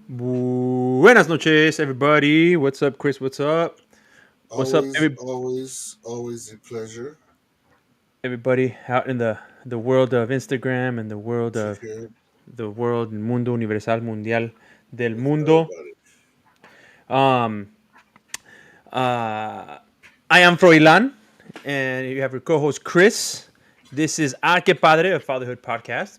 Buenas noches, everybody. What's up, Chris? What's up? What's up, Always, always, always a pleasure everybody out in the world of Instagram and the world to of hear the world mundo universal mundial del with everybody. mundo. Um, uh, I am Froilan, and you have your co-host Chris. This is Que Padre, a fatherhood podcast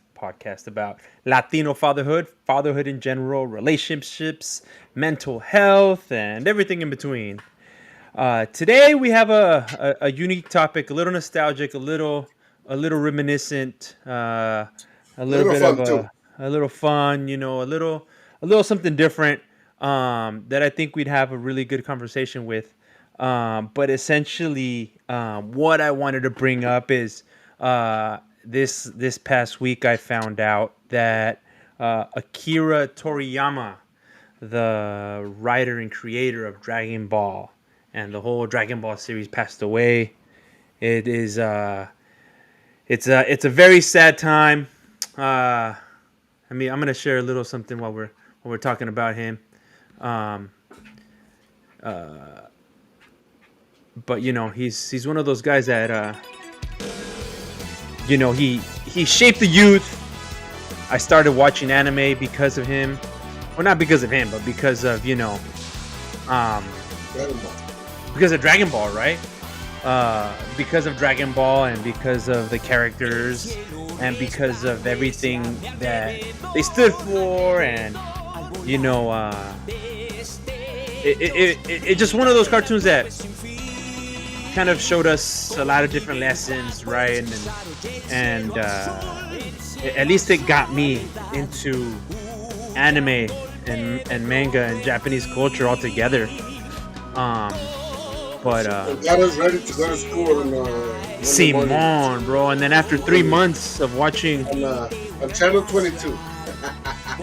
about Latino fatherhood, fatherhood in general, relationships, mental health, and everything in between. Today we have a unique topic, a little nostalgic, a little reminiscent, a little Little bit of fun too. a little fun, a little something different that I think we'd have a really good conversation with. But essentially, what I wanted to bring up is this past week I found out that Akira Toriyama, the writer and creator of Dragon Ball and the whole Dragon Ball series, passed away. It is it's a very sad time. I'm gonna share a little something while we're talking about him. Um, but he's one of those guys that he shaped the youth. I started watching anime because of him. Well, not because of him, but because of um, Dragon Ball. because of Dragon Ball, right? Because of Dragon Ball and because of the characters and because of everything that they stood for, and you know, it just one of those cartoons that kind of showed us a lot of different lessons, right? And at least it got me into anime and manga and Japanese culture altogether. Um, but And got us ready to go to school on Monday morning Simon, bro. And then after 3 months of watching, on Channel 22.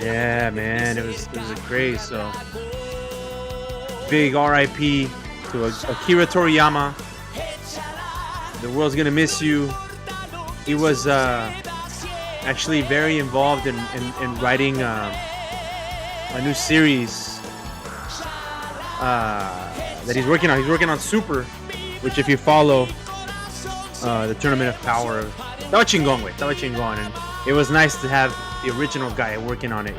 yeah, man, it was a great. So big R.I.P. to Akira Toriyama. The world's gonna miss you. He was actually very involved in writing a new series that he's working on. He's working on Super, which if you follow the Tournament of Power, estaba chingón, güey. Estaba chingón, and it was nice to have the original guy working on it.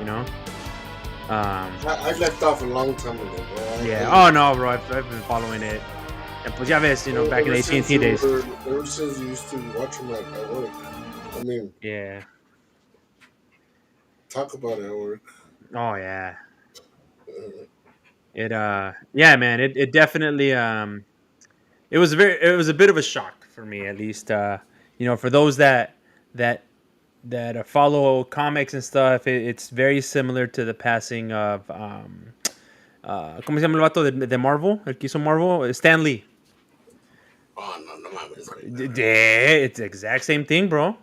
I left off a long time ago, bro. Yeah. Oh no, bro. I've been following it. And pues ya ves, back in the Ever since AT&T you days. were, ever since you used to watch them at work. I mean, Yeah. talk about it at work. Oh yeah. Uh, Yeah, man. It definitely it was a bit of a shock for me, at least. For those that follow comics and stuff, it's very similar to the passing of ¿cómo se llama el vato de Marvel? El que hizo Marvel, Stan Lee. oh no, no mames, güey. Yeah, it's the exact same thing, bro. Nah,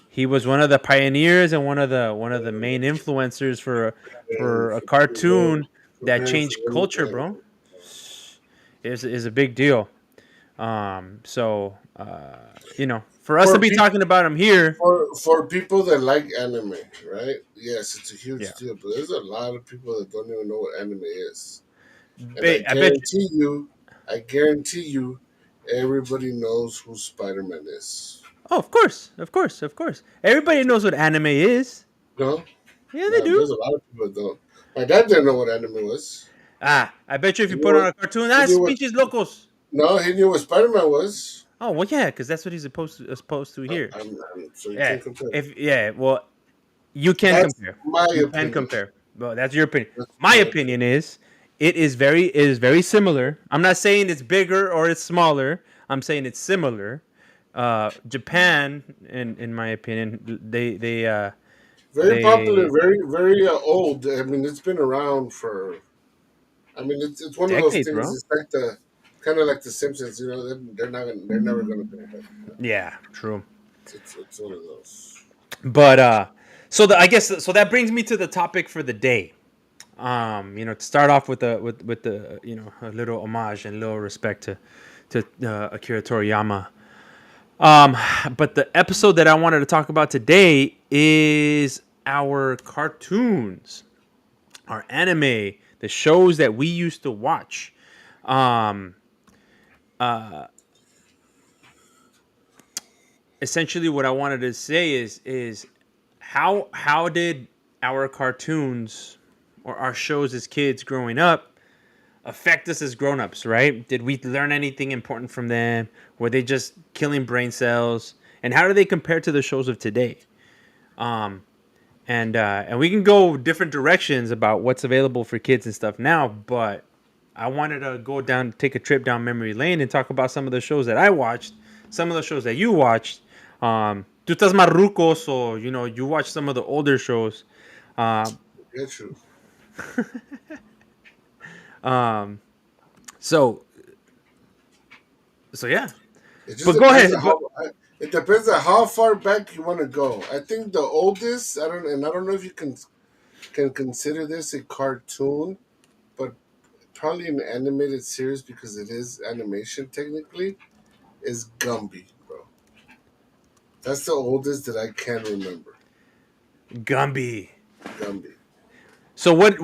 He was one of the pioneers and one of the main influencers for a preparing cartoon that preparing for changed any culture, bro. Is a big deal. For us to for be people talking about him here, for people that like anime, right? Yes, it's a yeah, huge deal, but there's a lot of people that don't even know what anime is. And I bet you. I guarantee you, everybody knows who Spider Man is. Oh, of course, of course, of course. Everybody knows what anime is. No, Yeah, they no, do. there's a lot of people that don't. My dad didn't know what anime was. I bet you if He you knew put on what a cartoon, he knew what. pinches locos. No, he knew what Spider Man was. Oh well, yeah, because that's what he's supposed to hear. So you Yeah, can't compare. well, you can That's compare. my You can opinion. compare. Well, that's your opinion. That's My my opinion opinion. is it is very similar. I'm not saying it's bigger or it's smaller. I'm saying it's similar. Japan, in my opinion, Very popular, they very old. I mean, it's been around for. I mean, it's one of those decades, things. bro. It's like the kind of like the Simpsons. They're never gonna be. Yeah, true. It's one of those. But I guess so that brings me to the topic for the day. To start off with the a little homage and a little respect to Akira Toriyama. Um, but the episode that I wanted to talk about today is our cartoons, our anime, the shows that we used to watch. Um, Essentially, what I wanted to say is how did our cartoons or our shows as kids growing up affect us as grown-ups, right? Did we learn anything important from them? Were they just killing brain cells? And how do they compare to the shows of today? Um, and we can go different directions about what's available for kids and stuff now, but I wanted to go down, take a trip down memory lane and talk about some of the shows that I watched, some of the shows that you watched. Tú estás más ruco, so you watch some of the older shows. Um, Get you. um, so so yeah, It just but go depends on ahead. But it depends on how far back you want to go. I think the oldest, I don't know if you can consider this a cartoon, but probably an animated series because it is animation technically, is Gumby, bro. That's the oldest that I can remember. Gumby. Gumby. So what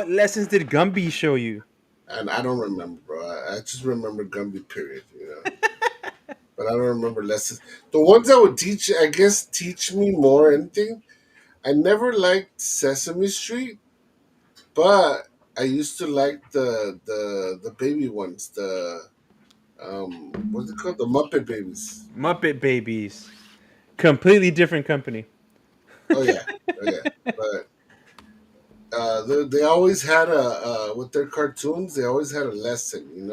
lessons did Gumby show you? And I don't remember, bro. I just remember Gumby, period, But I don't remember lessons. The ones that would teach, I guess, teach me more anything. I never liked Sesame Street, but I used to like the baby ones, the what's it called? The Muppet Babies. Muppet Babies. Completely different company. Oh yeah, oh yeah. But they always had with their cartoons. They always had a lesson,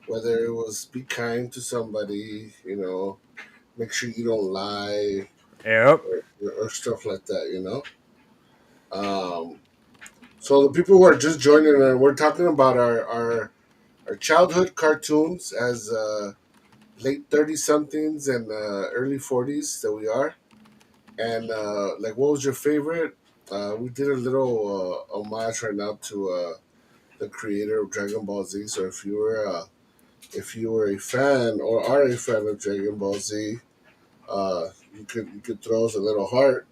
whether it was be kind to somebody, make sure you don't lie, Yep. or stuff like that, Um, so the people who are just joining, and we're talking about our childhood cartoons as late 30 somethings and early 40s that we are. And like, what was your favorite? We did a little homage right now to the creator of Dragon Ball Z. So if you were a fan or are a fan of Dragon Ball Z, you could throw us a little heart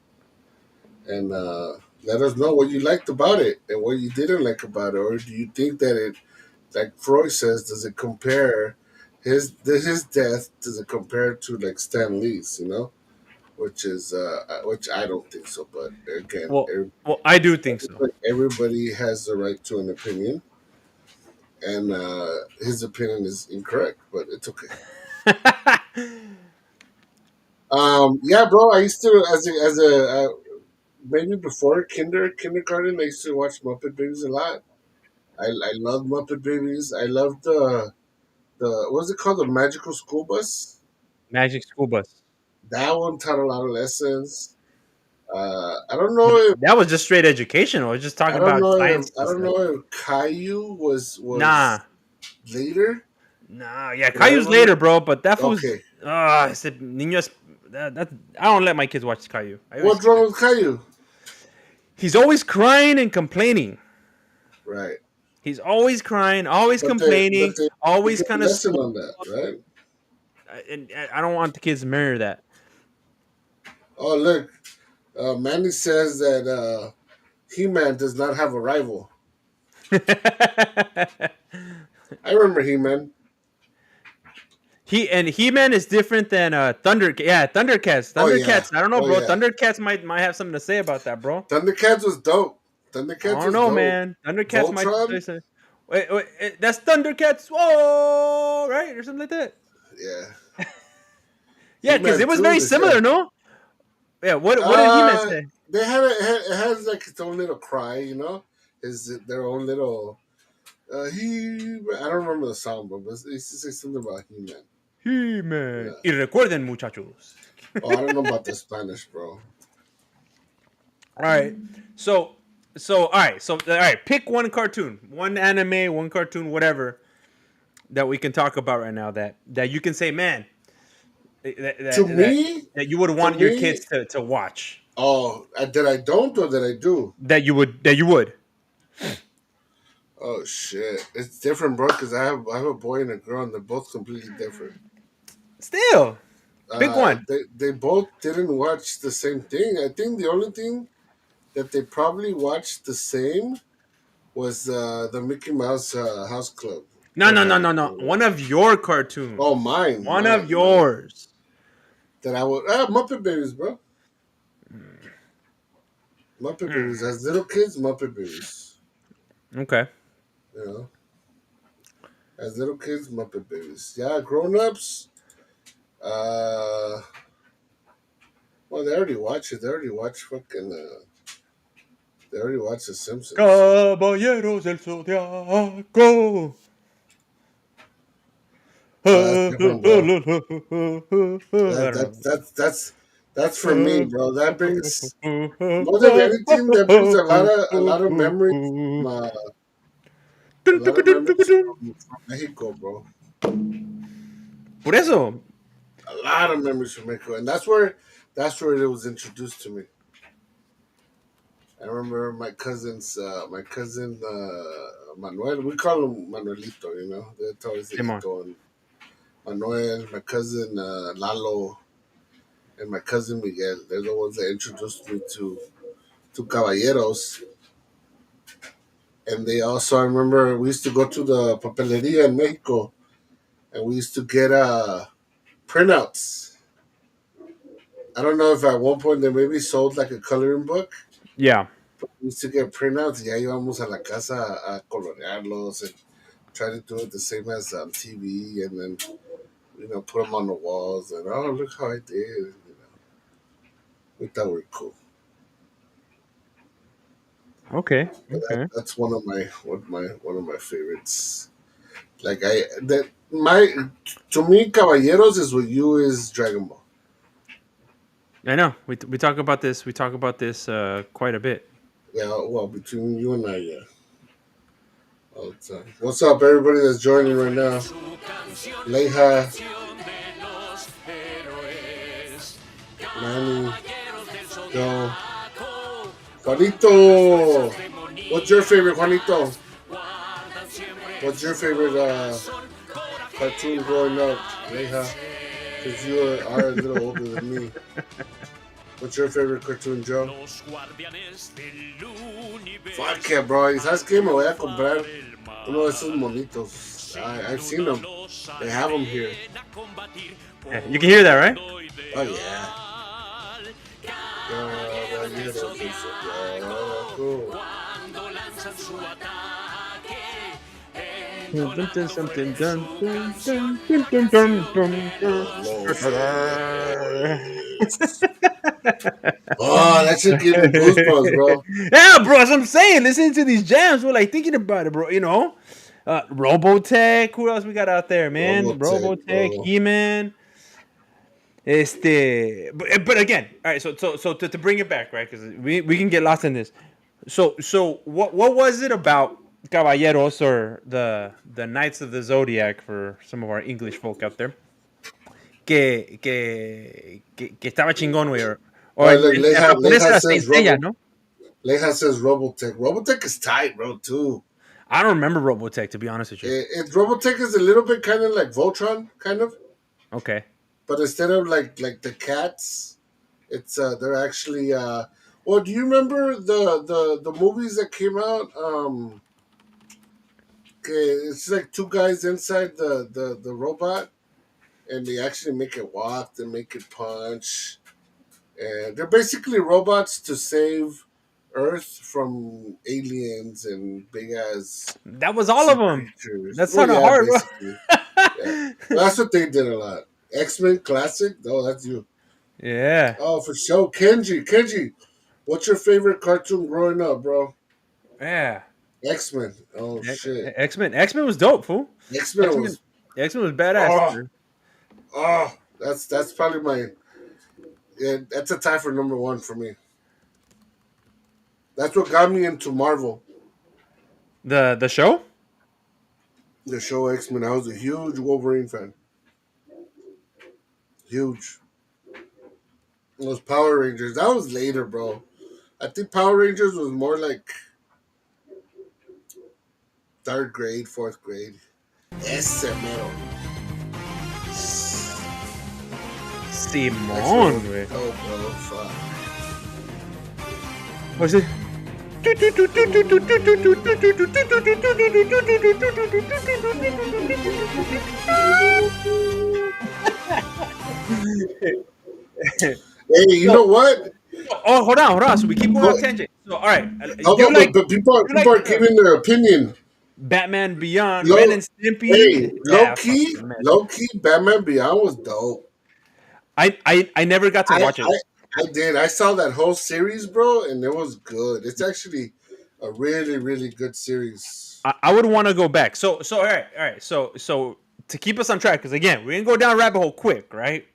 and let us know what you liked about it and what you didn't like about it, or do you think that it, like Freud says, does it compare his death? Does it compare to like Stan Lee's? Which I don't think so. But again, Well, well, I do think so. everybody has the right to an opinion, and his opinion is incorrect, but it's okay. Yeah, bro. I used to maybe before kindergarten. I used to watch Muppet Babies a lot. I love Muppet Babies. I love the what's it called, the Magical School Bus. Magic School Bus. That one taught a lot of lessons. I don't know if That was just straight educational. It's just talking about science I and don't stuff. know if Caillou was Nah, later. nah. Yeah, But I Caillou's later, remember. bro. But that was. Okay, I said niños. That I don't let my kids watch Caillou. I always what's keep wrong it. with Caillou? He's always crying and complaining. Right, He's always crying, always but complaining, they always get a kind of lesson slow. on that, right? And I don't want the kids to mirror that. Oh look, Manny says that He-Man does not have a rival. I remember He-Man. He-Man is different than Thunder. Yeah, Thundercats. Oh yeah, Thundercats. I don't know, oh bro. yeah. Thundercats might have something to say about that, bro. Thundercats was dope. I Thundercats don't was know, dope. man. Thundercats might say Voltron, something. Wait, that's Thundercats. Whoa, right or something like that. yeah. Yeah, because He-Man it was too, very the shit. similar, no? Yeah. What did He-Man Uh, say? they had it has like its own little cry, is their own little. I don't remember the song, but it used to say something about He-Man. He-Man. Yeah. Y recuerden, muchachos. Oh, I don't know about the Spanish, bro. All right. So all right. Pick one cartoon, one anime, one cartoon, whatever that we can talk about right now. That you can say, man, that To that that, me, that you would to want your me, kids to watch. oh, that I don't or that I do. That you would. Oh shit, it's different, bro. Because I have a boy and a girl, and they're both completely different. Still. Pick one. They both didn't watch the same thing. I think the only thing that they probably watched the same was the Mickey Mouse House Club. No, no, no, no, no. One of your Oh, cartoons. mine, One of mine. yours. That I would Muppet Babies, bro. Muppet Mm, Babies. As little kids, Muppet Babies. okay. You know, as little kids, Muppet Babies. Yeah, grown ups. Uh, well, they already watch it. They already watch fucking. They already watched The Simpsons. Caballeros del Zodiaco. Oh, that's I different, bro. That don't that know. that that's for me, bro. That brings more than anything. That brings a lot of memories from a lot of memories from Mexico, bro. Por eso. A lot of memories from Mexico, and that's where it was introduced to me. I remember my cousin Manuel. We call him Manuelito. You know, that's always the Simón. Ito and Manuel. My cousin Lalo and my cousin Miguel. They're the ones that introduced me to Caballeros. And they also, I remember we used to go to the papeleria in Mexico, and we used to get printouts. I don't know if at one point they maybe sold like a coloring book. Yeah. We used to get printouts. Ya íbamos a la casa a colorearlos and try to do it the same as on TV, and then put them on the walls. And oh, look how I did. We thought we were cool. Okay. But Okay. that's one of my favorites. Like I that my to me, Caballeros is what you is Dragon Ball. I know. We talk about this. We talk about this quite a bit. Yeah, well, between you and I, yeah, all the time. What's up, everybody that's joining right now? Leija, Manny, Joe, Juanito. What's your favorite, Juanito? What's your favorite cartoon growing up, Leija? Because you are a little older than me. What's your favorite cartoon, Joe? Fuck yeah, bro. ¿Sabes qué? Me voy a comprar uno de esos monitos. I've seen them. They have them here. Yeah, you can hear that, right? Oh, yeah. Caballeros del Zodiaco. Something, something, dun, dun, dun, dun, dun, dun, dun, dun. Los héroes. Oh, that should give me goosebumps, bro. Yeah, bro. As I'm saying, listening to these jams, we're like thinking about it, bro. Robotech. Who else we got out there, man? Robotech, Robotech, bro. He-Man. But again, all right. So to bring it back, right? Because we can get lost in this. So what was it about Caballeros or the Knights of the Zodiac for some of our English folk out there? Que estaba chingón, güey. All O right, look, en japonés era Saint Seiya, ¿no? Leija says Robotech. Robotech is tight, bro, too. I don't remember Robotech, to be honest with you. Robotech is a little bit kind of like Voltron, kind of, Okay. but instead of like the cats, it's they're actually well, do you remember the movies that came out? Okay, it's like two guys inside the robot, and they actually make it walk, they make it punch, and they're basically robots to save Earth from aliens and big ass That was all sea of them. creatures. That Well, sounded yeah, hard, bro. basically. Yeah. Well, that's what they did a lot. X-Men Classic? Oh, that's you. Yeah. Oh, for sure. Kenji, what's your favorite cartoon growing up, bro? Yeah. X-Men. Oh, shit. X Men was dope, fool. X-Men X Men was, X Men was badass. oh, that's probably yeah, that's a tie for number one for me. That's what got me into Marvel, The show. the show X-Men. I was a huge Wolverine fan. Huge. Those Power Rangers. That was later, bro. I think Power Rangers was more like third grade, fourth grade. Ese mero. That shit Simón, was güey. dope, bro. Fuck. Pues sí. Hey, you So, know what? oh, hold on. So we keep going Go, off tangent. So, all right, hold you on, like but you people like are giving their opinion. Batman Beyond, Ren Low, and Stimpy. hey, Yeah, fucking mess. low key, Batman Beyond was dope. I never got to I, watch it. I, I did. I saw that whole series, bro, and it was good. It's actually a really, really good series. I would want to go back. All right, So to keep us on track, because again, we're gonna go down a rabbit hole quick, right?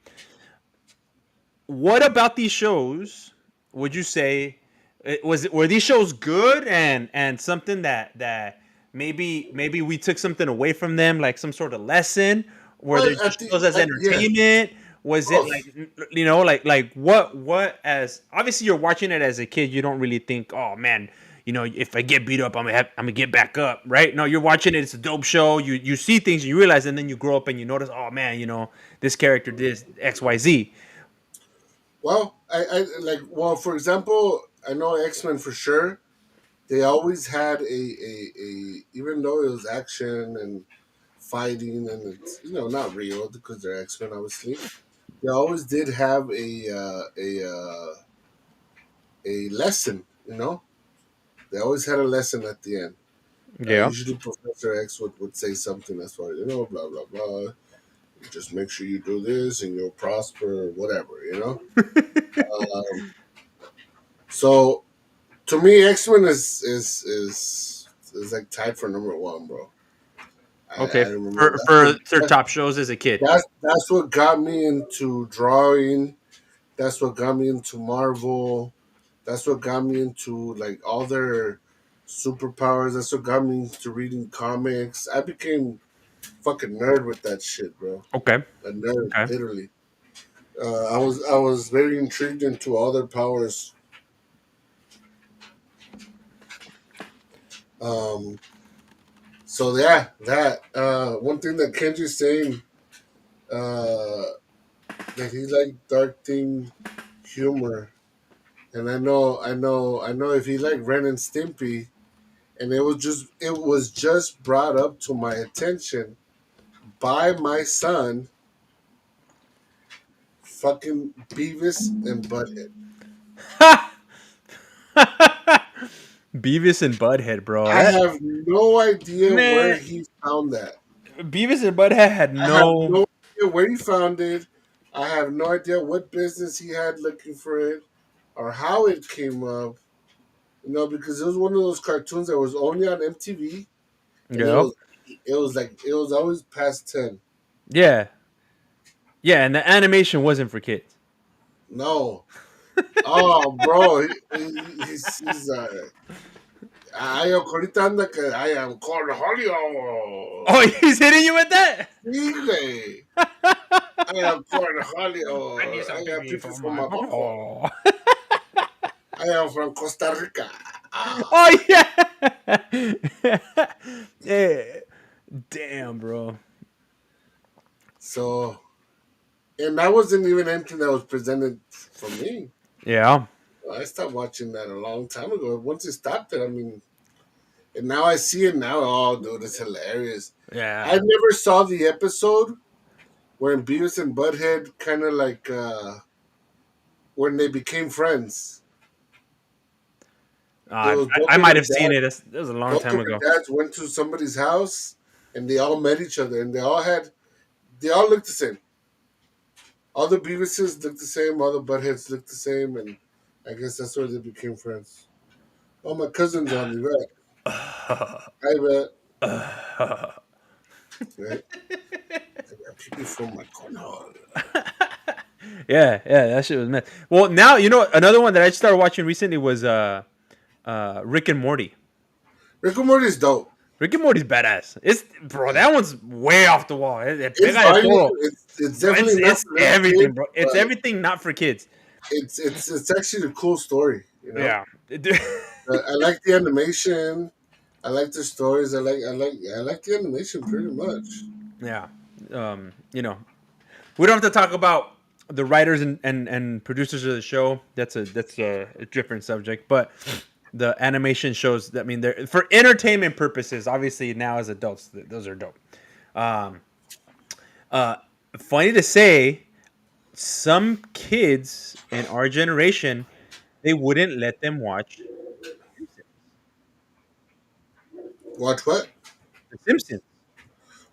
What about these shows would you say were these shows good and something that maybe we took something away from them, like some sort of lesson? Were Well, they just shows as yeah, entertainment? Was it like, both. like what, as obviously you're watching it as a kid, you don't really think, oh man, if I get beat up, I'm gonna get back up, right? No, you're watching it, it's a dope show. You see things, you realize, and then you grow up and you notice, oh man, this character did XYZ. Well, I like. Well, for example, I know X Men for sure. They always had a even though it was action and fighting and it's not real because they're X Men obviously. They always did have a lesson. They always had a lesson at the end. Yeah. Usually, Professor X would say something as far as blah blah blah. Just make sure you do this and you'll prosper, or whatever. Um, so to me, X Men is like tied for number one, bro. Okay, I remember for top shows as a kid. that's what got me into drawing. That's what got me into Marvel. That's what got me into like all their superpowers. That's what got me into reading comics. I became fucking nerd with that shit, bro. Okay, A nerd, okay, literally. I was very intrigued into all their powers. Um, so yeah, that one thing that Kenji's saying uh, that he liked dark theme humor, and I know if he liked Ren and Stimpy, and it was just brought up to my attention by my son, fucking Beavis and Butthead. Beavis and Butthead, bro. I That have no idea where man, he found that. Beavis and Butthead had I have no. no idea where he found it. I have no idea what business he had looking for it or how it came up. Because it was one of those cartoons that was only on MTV, and it Yeah, was it was like it was always past 10. yeah, yeah, and the animation wasn't for kids. No, oh, bro, he's ay, ahorita anda que I am Oh, Cornholio. he's hitting you with that. Sí, güey. I am I need Cornholio. some I got pee people for from my. my butthole. Oh, I am from Costa Rica. Ah. oh yeah. Yeah. Damn, bro. So, and that wasn't even anything that was presented for me. Yeah, I stopped watching that a long time ago. Once it stopped it, I mean, and now I see it now. Oh, dude, it's hilarious. I yeah. never saw the episode when Beavis and Butthead kind of like when they became friends. It was I might have seen it. That was a long both time of the ago. dads went to somebody's house and they all met each other and they all looked the same. All the Beavises looked the same, all the Buttheads looked the same, and I guess that's where they became friends. Oh, my cousin's on the vet. I bet. Right? I got people from my corner. Yeah, that shit was mad. Well, now another one that I started watching recently was Rick and Morty. Rick and Morty is dope. Rick and Morty's badass. It's bro, that one's way off the wall. It's Pega de violent. todo. It's Bro, definitely not it's for little everything, kids, bro. It's but everything not for kids. it's actually a cool story. Yeah. I like the animation. I like the stories. I like the animation pretty much. Yeah. We don't have to talk about the writers and producers of the show. That's a different subject, but the animation shows. I mean, they're for entertainment purposes. Obviously, now as adults, those are dope. Um, uh, Funny to say, some kids in our generation they wouldn't let them watch Watch what? The Simpsons.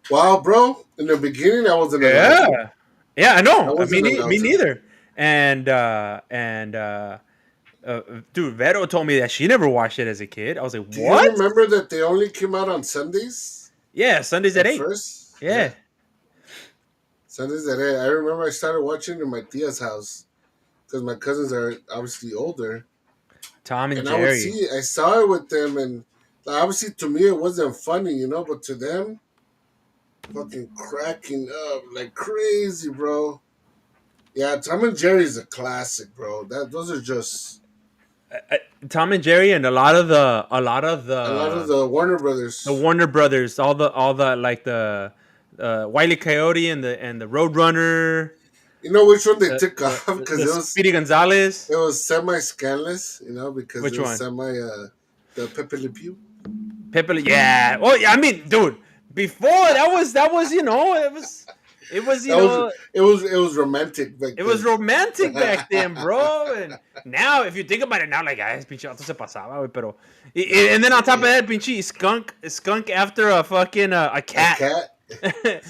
Wow, bro. In the beginning, I wasn't allowed to. Yeah, yeah, I I know. wasn't Me allowed to. neither. And dude, Vero told me that she never watched it as a kid. I was like, Do you what? remember that they only came out on Sundays Yeah, Sundays at at 8. first? Yeah, Yeah, Sundays at 8. I remember I started watching in my tia's house because my cousins are obviously older, Tom and and I would Jerry. see. I saw it with them, and obviously to me it wasn't funny, but to them, fucking cracking up like crazy, bro. Yeah, Tom and Jerry's a classic, bro. Those are just Tom and Jerry and a lot of a lot of the the Warner Brothers. Warner Brothers, all the like the Wile E. Coyote and the Roadrunner, You know which one they took off the because Speedy Gonzales. it was semi scandalous, because it Which was one? semi the Pepe Le Pew. Pepe. Yeah. Oh yeah. I mean, dude. Before that was it was That was it was romantic back it was then. romantic back then, bro. And now, if you think about it now, like, es pinche vato se pasaba, güey, pero and then on top of Yeah. that, pinche skunk after a fucking a A cat. cat.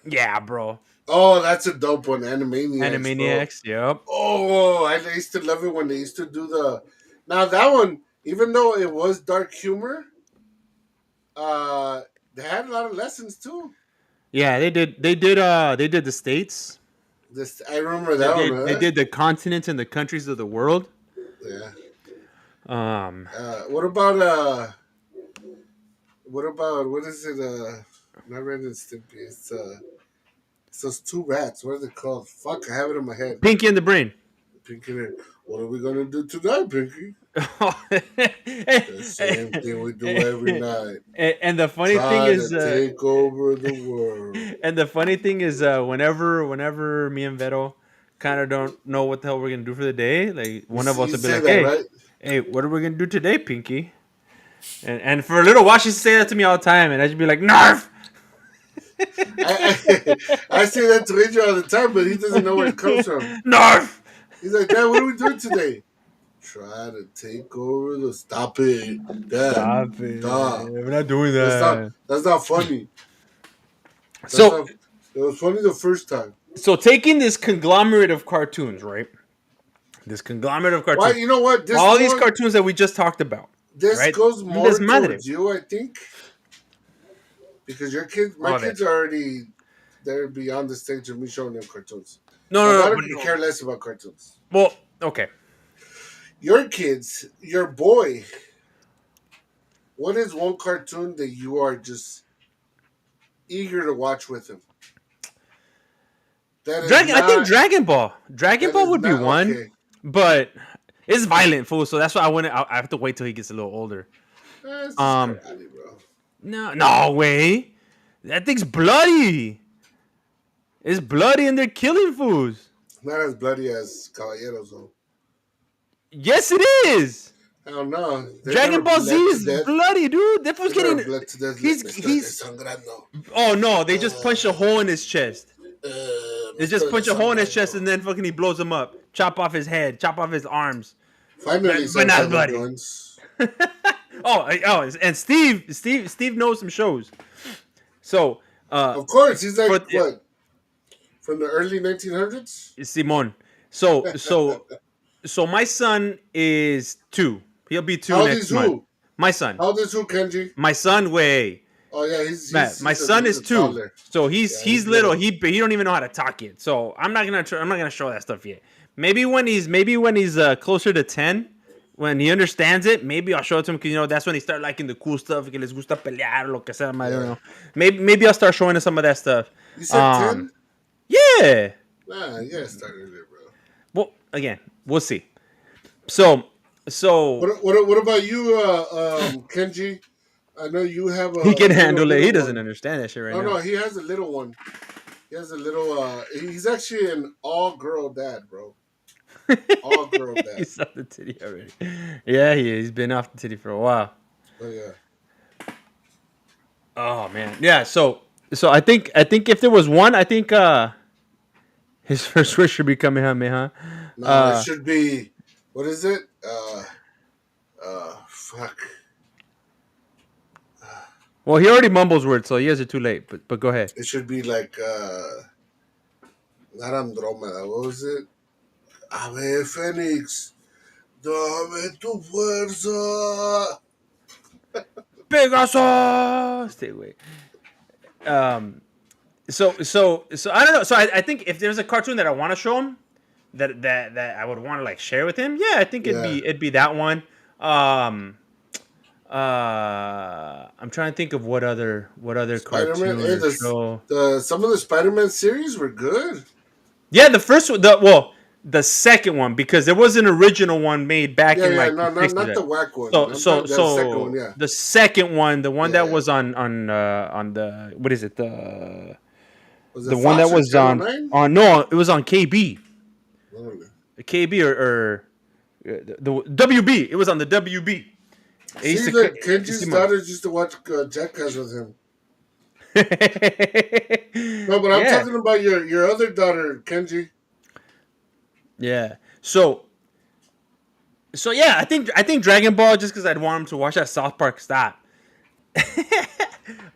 Yeah, bro. Oh, that's a dope one. Animaniacs, bro. Animaniacs. Yep. Oh, I used to love it when they used to do the. Now that one, even though it was dark humor, uh, they had a lot of lessons too. Yeah, they did. They did the states. This I remember They that one, did. They huh? did the continents and the countries of the world. Yeah. Um, What about what is it? Not Ren and Stimpy. It's those two rats. What are they called? Fuck, I have it in my head. Pinky and the Brain. Pinky, what are we gonna do tonight, Pinky? The same thing we do every night. And the funny thing Try to is, take over the world. and the funny thing is, whenever me and Vero kind of don't know what the hell we're gonna do for the day, like one of us You will be say like, that, "Hey, right? hey, what are we gonna do today, Pinky?" And for a little while, she used to say that to me all the time, and I just be like, "Narf." I say that to Adrian all the time, but he doesn't know where it comes from. Narf. He's like, Dad, what are we doing today? Try to take over the. Stop it, Dad. Stop it. Stop. We're not doing That's not. that. That's not funny. That's So, not. It was funny the first time. so taking this conglomerate of cartoons, right? This conglomerate of Why? cartoons, You know what? all these cartoons that we just talked about, This right? goes Un more desmadre. towards you, I think, because your kids, my A ver. kids are already they're beyond the stage of me showing them cartoons. No, My no, no, daughter but could no. care less about cartoons. Well, okay. Your kids, your boy, what is one cartoon that you are just eager to watch with him? That is I think not. Dragon Ball. Dragon That Ball is would be not one, okay. but it's violent, fool. So that's why I have to wait till he gets a little older. It's just Um, karate, bro. no way. That thing's bloody. It's bloody, and they're killing fools. Not as bloody as Caballeros, though. Yes, it is. I don't know. They never Dragon Ball Z bled to is death. bloody, dude. That fool's They never getting. bled to death. He's Me he's. estoy desangrando. Oh no! They just punched a hole in his chest. Me They just estoy punch a hole in his chest, desangrando. and then fucking he blows him up. Chop off his head. Chop off his arms. Finally, But not Santiago bloody. joins. And Steve knows some shows. So, Of course, he's like, for what? From the early 1900s? Simon. So my son is 2. He'll be 2 How old next is month. who? My son. How old is who, Kenji? My son way. Oh, yeah, he's My son he's is a 2. toddler. So he's Yeah, he's he's little. little. He don't even know how to talk yet. So I'm not gonna show that stuff yet. Maybe when he's closer to 10, when he understands it, maybe I'll show it to him, because that's when he start liking the cool stuff. Que les gusta pelear, lo que sea. I don't know. Maybe I'll start showing him some of that stuff. You said 10? Yeah. Nah, you gotta start earlier, bro. Well, again, we'll see. So What about you, Kenji? I know you have he a can little, handle it. He little doesn't one. understand that shit right No, now. no, he has a little one. He has a little. He's actually an all girl dad, bro. All girl dad. He's off the titty already. Yeah, he is. He's been off the titty for a while. Oh yeah. Oh man. Yeah. So I think if there was one, I think his first wish should be Kamehameha. No, it Uh, should be. What is it? Fuck. well, he already mumbles words, so he has it too late. But go ahead. It should be like not Andromeda. What was it? Ave Fénix, dame tu fuerza. Pegasus. Stay away. Um. So I don't know. So I think if there's a cartoon that I want to show him, that I would want to like share with him, yeah, I think Yeah. it'd be that one. Um. I'm trying to think of what other Spider Man. cartoon Hey, or show. the some of the Spider Man series were good. Yeah, the first one, the second one, because there was an original one made back Yeah, in yeah. like the No, '60s. not the whack one. So I'm so talking the second one. so Yeah, the second one, the one yeah, that yeah. was on the what is it Was it the one that Fox or was Channel 9? on no, it was on KB, Really? KB or the WB. It was on the WB. It used See, to look, it used Kenji's to come on. daughters used to watch Jackass with him. No, but I'm Yeah, talking about your other daughter, Kenji. yeah. So yeah, I think Dragon Ball just because I'd want him to watch that South Park stop.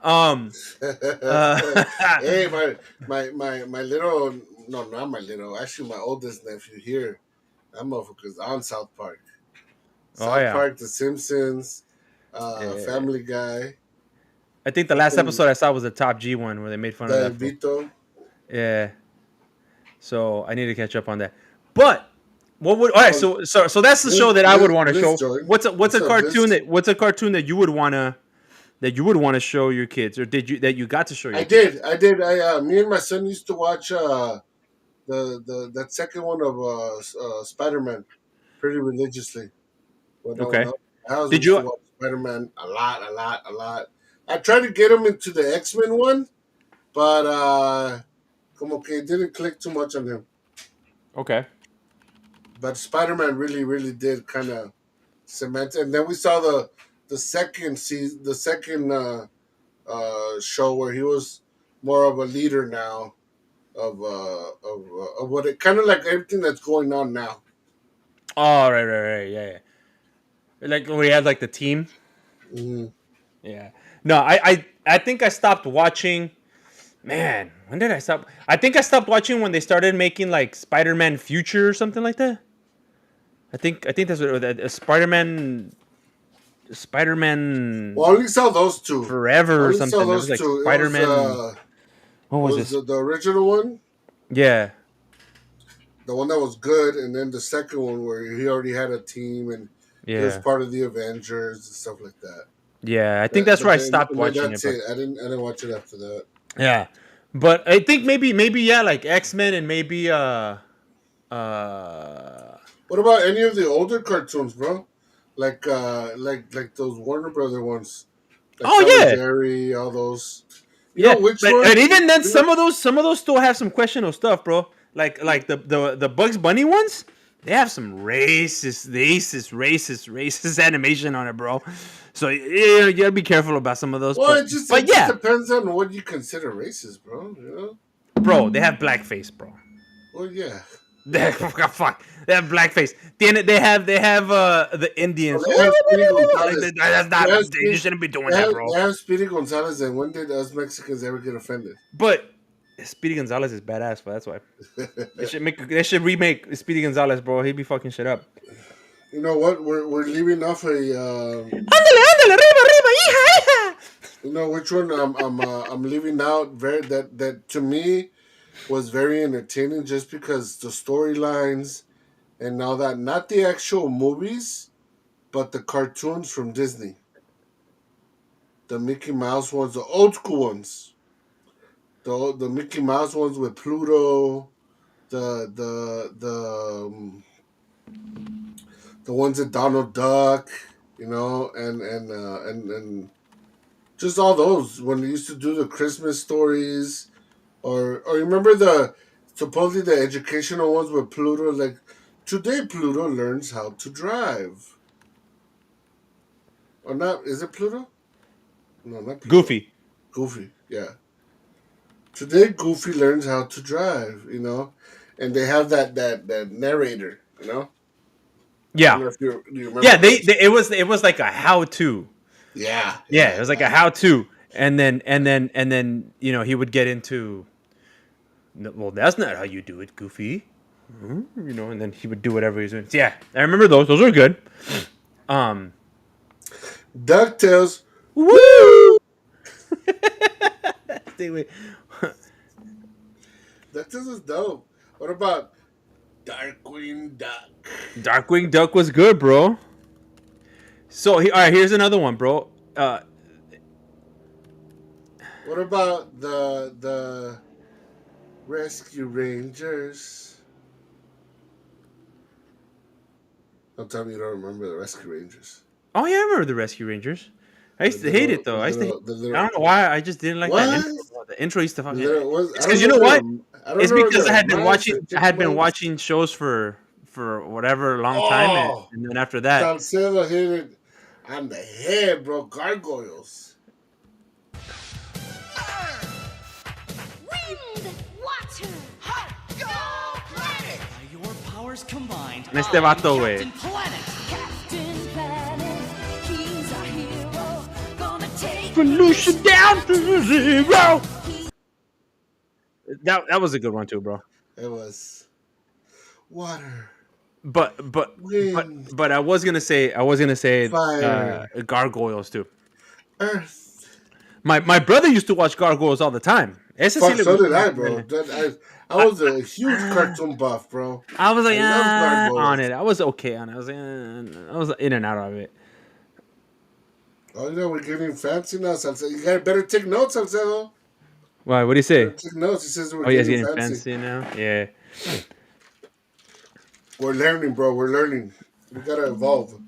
um. Uh. Hey, my little, no, not my little, actually my oldest nephew here. That motherfucker's on South Park. Oh South yeah. Park, The Simpsons, Yeah. Family Guy, I think the last fucking episode I saw was the Top G one where they made fun of Del that fool. Vito. Yeah. So I need to catch up on that. But what would all right? Oh, So that's the show that I would want to Liz show. joined. What's a What's up, cartoon Liz? that you would wanna show your kids, or did you that you got to show I your kids? did, I did. Me and my son used to watch the that second one of Spider Man pretty religiously. When I Okay. was in the house, we Did used to you? watch Spider Man a lot, a lot, a lot. I tried to get him into the X Men one, but como que it didn't click too much on him. Okay. But Spider Man really, really did kind of cement. And then we saw the second season, the second show where he was more of a leader now of what it kind of like everything that's going on now. Oh, right. Yeah. Like we had like the team. Mm-hmm. Yeah. No, I think I stopped watching. Man, when did I stop? I think I stopped watching when they started making like Spider-Man Future or something like that. I think that's what Spider-Man Well, I only saw those two. I Forever or only saw something. There was those like two. It Spider-Man. What was was this? the original one, Yeah, the one that was good, and then the second one where he already had a team and he was yeah, part of the Avengers and stuff like that. yeah. I think that's where But I stopped then watching it. that's But it. I didn't watch it after that. yeah, but I think maybe yeah, like X-Men and maybe uh. What about any of the older cartoons, bro? Like those Warner Brother ones, like Oh Tom and yeah, Jerry, all those. You know yeah. which But one? and even then, You know, some of those still have some questionable stuff, bro. Like the Bugs Bunny ones. They have some racist animation on it, bro. So yeah, you gotta be careful about some of those. well, But it but just yeah, depends on what you consider racist, bro. You know? bro, they have blackface, bro. Well, yeah. Fuck, they have blackface. They have the Well, Indians. they have Speedy Like Gonzalez. that's They not. have You Speedy. shouldn't be doing that, bro. They have Speedy Gonzalez, and when did us Mexicans ever get offended? But Speedy Gonzalez is badass, but that's why they should remake Speedy Gonzalez, bro. He'd be fucking shit up. You know what? We're leaving off a. Ándale, ándale, arriba, arriba, hija, hija. You know which one I'm leaving out. Very that to me was very entertaining, just because the storylines and all that. Not the actual movies, but the cartoons from Disney. The Mickey Mouse ones, the old school ones. The Mickey Mouse ones with Pluto. The ones with Donald Duck. You know, and just all those when they used to do the Christmas stories, Or you remember the supposedly the educational ones with Pluto, like today Pluto learns how to drive. Or not, is it Pluto? No, not Pluto. Goofy. Goofy, yeah. Today Goofy learns how to drive, and they have that narrator, I don't Yeah. know if you Yeah, remember those. it was like a how to. Yeah, Yeah, yeah, it was like yeah. a how to. And then he would get into, "No, well, that's not how you do it, Goofy." And then he would do whatever he's doing. So, yeah, I remember those. Those are good. Um, DuckTales. woo! Stay away. DuckTales is dope. What about Darkwing Duck? Darkwing Duck was good, bro. So, all right, here's another one, bro. What about the Rescue Rangers? Don't tell me you don't remember the Rescue Rangers. Oh yeah, I remember the Rescue Rangers. I The used to hate little, it though. the I used to hate little, the I little. don't know why. I just didn't like that What? intro. Bro. The intro used to The fucking. little was. It's I don't because you know know if they what? were. I don't It's know if they because I were had been mice watching. or I had been chipmunks. watching shows for whatever long time, and, Oh, and then after that, Salcedo hit it on the head, bro. Gargoyles. Wind, water, hot, go planet! By your powers combined, en este I'm vato, Captain güey. Planet. Captain Planet, he's our hero. Gonna take Pollution down to zero. He That was a good one too, bro. It was water, But but but wind, but I was gonna say fire, gargoyles too. earth. My brother used to watch gargoyles all the time. Ese sí Fuck, le so did gustaba I, bro. verle. I I, was a huge cartoon buff, bro. I was I like love on gargoyles. it. I was okay on it. I was in and out of it. Oh, we're getting fancy now, Salcedo. You got better take notes, Salcedo. Why? What do you Better say? take notes. He says we're Oh, yeah, it's getting getting fancy. fancy now. Yeah. We're learning, bro. We're learning. We gotta evolve.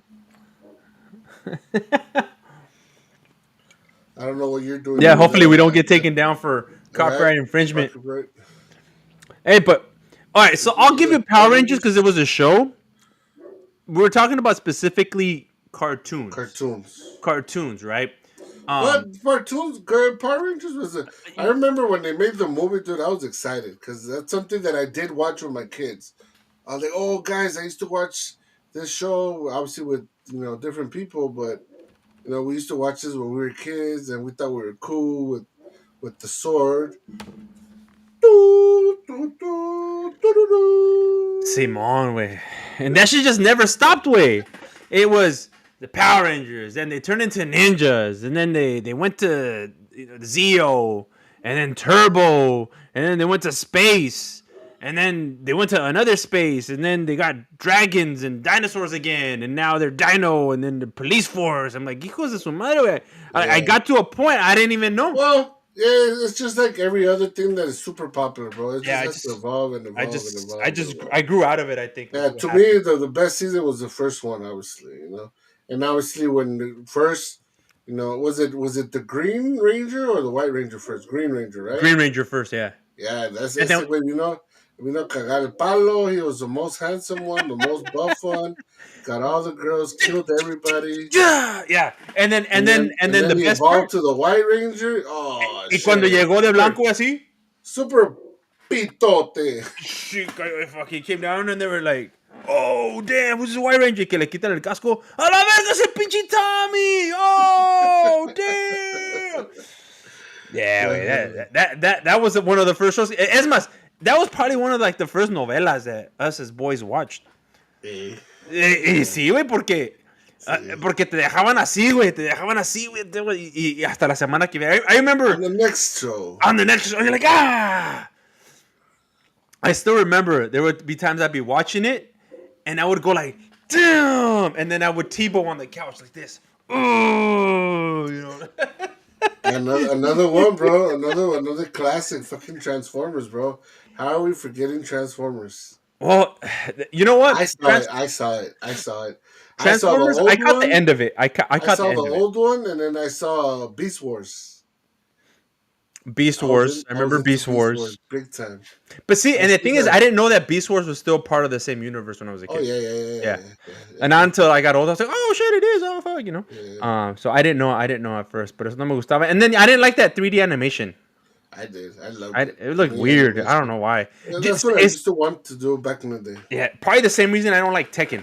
I don't know what you're doing Yeah. over Hopefully, we don't there. get taken down for All right, copyright infringement. fucking right. Hey, but all right. So I'll give you The Power Power Rangers because Rangers it was a show. We're talking about specifically cartoons. cartoons. Cartoons, right? What cartoons? Power Rangers was a. I remember when they made the movie, dude. I was excited because that's something that I did watch with my kids. I was like, "Oh, guys, I used to watch this show, obviously with different people, but we used to watch this when we were kids, and we thought we were cool with the sword." Do, do, do, do, do, do. Simon way. And that shit just never stopped way. It was the Power Rangers, then they turned into ninjas, and then they went to Zeo, and then Turbo, and then they went to space, and then they went to another space, and then they got dragons and dinosaurs again, and now they're Dino, and then the police force. I'm like, hijos de su madre, güey. I Yeah. got to a point I didn't even know. Well, yeah, it's just like every other thing that is super popular, bro. It Yeah, just has to evolve and I evolve and just, I evolve and just, evolve. I grew out of it. I think is Yeah, what to me, happened. the best season was the first one, obviously. And obviously when the first, was it the Green Ranger or the White Ranger first? Green Ranger, right? Green Ranger first, yeah. Yeah, that's And ese then way. Cagar el palo. He was the most handsome one, the most buff one. Got all the girls, killed everybody, yeah, yeah. And then and and then then and and then then the he best part. evolved to the White Ranger. Oh Y cuando shit, llegó de blanco así, super pitote. she fucking came down and they were like, "Oh damn, who's the White Ranger?" Que le quitan el casco. A la verga ese pinche Tommy. Oh damn. Yeah, wait, that was one of the first shows. Es más, that was probably one of like the first novelas that us as boys watched. Eh, Y sí, güey, porque sí. porque te dejaban así, güey, y hasta la semana que viene. I On remember the next show. on the next show, you're like, ah. I still remember there would be times I'd be watching it, and I would go like, damn, and then I would Tebow on the couch like this. Oh, Another one, bro. Another classic. Fucking Transformers, bro. How are we forgetting Transformers? Well, you know I what? saw it. I saw it. I saw it. I saw the Transformers. I old caught the one. end of it. I I caught the saw the end of it. old one, and then I saw Beast Wars. Beast Wars. I I was remember into Beast Beast Wars Wars. big time. But see, I and the still thing is, got. I didn't know that Beast Wars was still part of the same universe when I was a Oh kid. yeah, yeah, yeah, Yeah, yeah, yeah, yeah. and not until I got older, I was like, "Oh shit, it is! Oh fuck," Yeah. So I didn't know. I didn't know at first, but it's no me gustaba. And then I didn't like that 3D animation. I did. I loved it. It To looked me, weird. I don't animation. know why. Yeah, that's Just what I it's used to want to do back in the day. yeah, probably the same reason I don't like Tekken.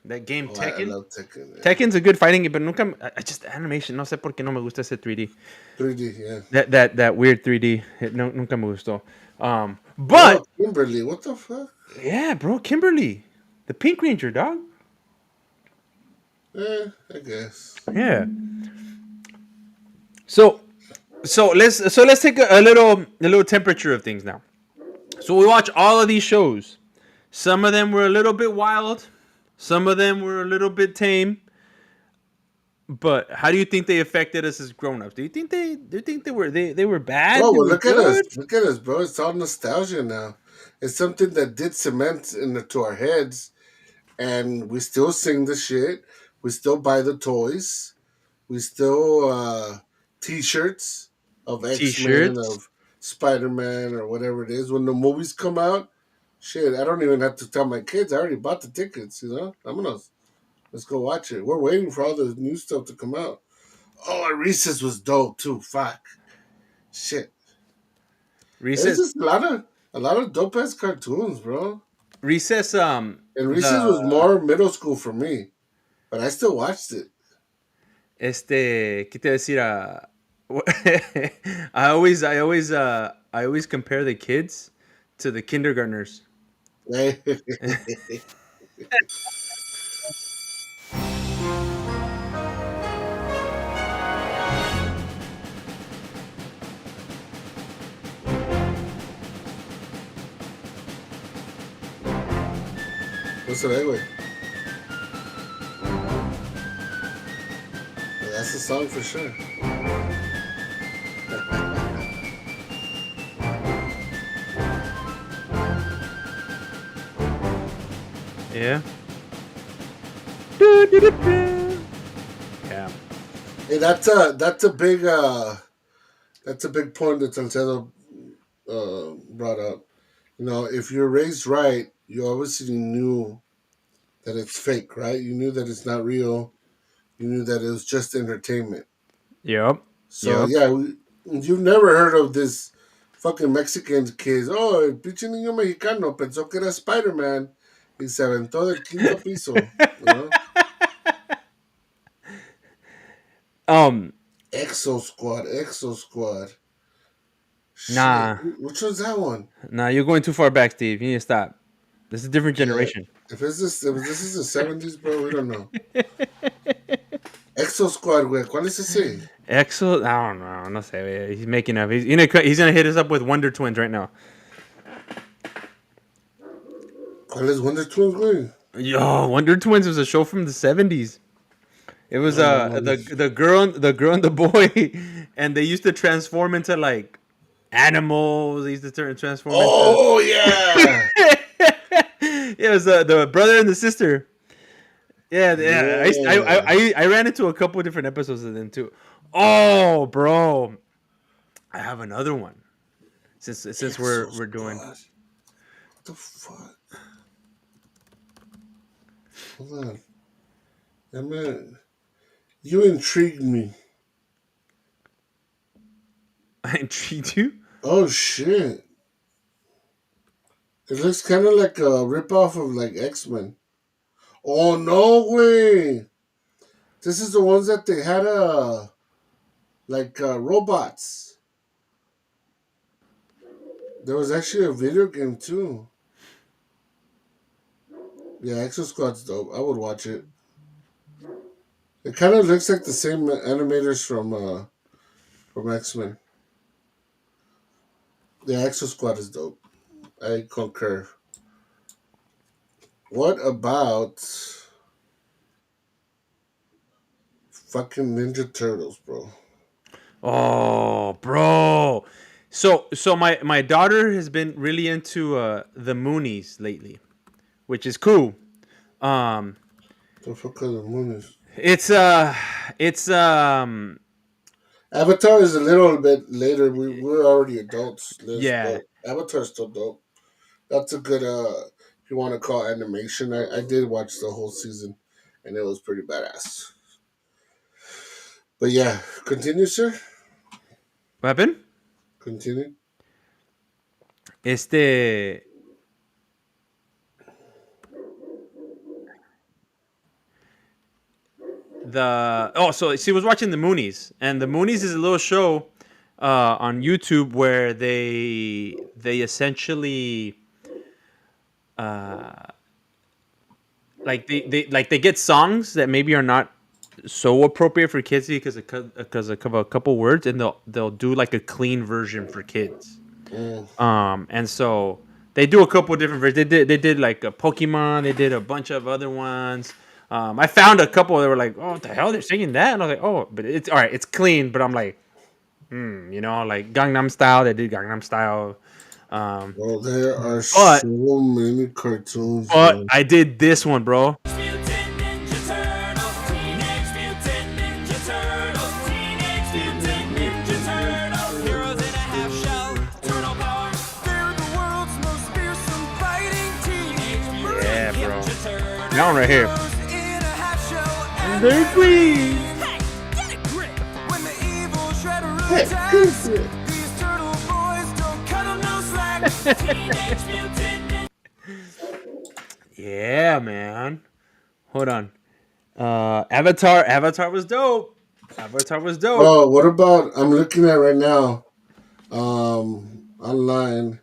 That game Oh, I Tekken. love Tekken. Yeah. Tekken's a good fighting game, but nunca. I just animation. No sé por qué no me gusta ese 3D. 3D. Yeah. That weird 3D. No, nunca me gustó. But Oh, Kimberly, what the fuck? yeah, bro, Kimberly, the Pink Ranger, dog. I guess. Yeah. So let's take a little temperature of things now. So we watch all of these shows. Some of them were a little bit wild. Some of them were a little bit tame. But how do you think they affected us as grown-ups? Do you think they were bad? Bro, They well, were look at us. good? Look at us, bro. It's all nostalgia now. It's something that did cement into our heads, and we still sing the shit. We still buy the toys. We still t-shirts of X-Men, T-shirts. of Spider-Man, or whatever it is. When the movies come out, shit, I don't even have to tell my kids. I already bought the tickets, let's go watch it. We're waiting for all the new stuff to come out. Oh, Reese's was dope too. Fuck. Shit. There's Recess just a lot of dope ass cartoons, bro. recess And Reese's the was more middle school for me, but I still watched it. ¿qué te decir? I always compare the kids to the kindergartners. What's the way? That's the song for sure. Yeah. Do. Yeah. Hey, that's a big point that Salcedo brought up. If you're raised right, you obviously knew that it's fake, right? You knew that it's not real. You knew that it was just entertainment. Yep. So Yep. yeah, you've never heard of this fucking Mexican kids. Oh, el pinche niño mexicano pensó que era Spider-Man y se aventó del quinto piso. Um. Exo Squad, Exo Squad. Shit, Nah. which one's that one? Nah. You're going too far back, Steve. You need to stop. This is a different Yeah, generation. if this is the 70s, bro, we don't know. Exo Squad, güey, ¿cuál es ese? Exo. I don't know. No sé. Güey. He's making up. He's gonna hit us up with Wonder Twins right now. ¿Cuál es Wonder Twins, güey? Yo, Wonder Twins was a show from the 70s. It was No, no, the girl and the boy, and they used to transform into like animals. They used to transform into. Oh yeah, It was the brother and the sister. Yeah, yeah. yeah. I ran into a couple different episodes of them too. Oh, bro, I have another one. Since Exo we're doing. Squad. What the fuck? Hold on. Yeah, man. You intrigued me. I intrigued you. Oh shit. It looks kind of like a ripoff of like X-Men. Oh no way. This is the ones that they had like robots. There was actually a video game too. Yeah, Exo Squad's dope. I would watch it. It kind of looks like the same animators from X-Men. Yeah, Exo Squad is dope. I concur. What about fucking Ninja Turtles, bro? Oh, bro. So my daughter has been really into the Moonies lately, which is cool. Um, The fuck are the moonies? it's it's Avatar is a little bit later. We're already adults, Liz, Yeah. but Avatar's still dope. That's a good if you want to call animation. I did watch the whole season and it was pretty badass. But yeah, continue, sir. What happened? Continue. Este. So she was watching the Moonies, and the Moonies is a little show on YouTube where they essentially they get songs that maybe are not so appropriate for kids because of a couple words, and they'll do like a clean version for kids. Mm. And so they do a couple of different versions. They did like a Pokemon. They did a bunch of other ones. I found a couple that were like, oh, what the hell, they're singing that, and I was like, oh, but it's all right, it's clean. But I'm like, like Gangnam Style. They did Gangnam Style. Um, Well, there are but so many cartoons, but man. I did this one, bro. Mutant Ninja Turtles, Teenage Mutant Ninja Turtles, Teenage Mutant Ninja Turtles, heroes in a half shell, turtle power. They're the world's most fearsome fighting team. Teenage Yeah, Mutant bro. Ninja Turtles, That one right here. heroes in a half shell, and They're green. hey, get a grip. When the evil Shredder Hey, attacks, good. these turtle boys don't cut 'em no slack. Teenage Mutant Ninja. Yeah, man. Hold on. Avatar. Avatar was dope. Avatar was dope. Oh, what about? I'm looking at right now, online.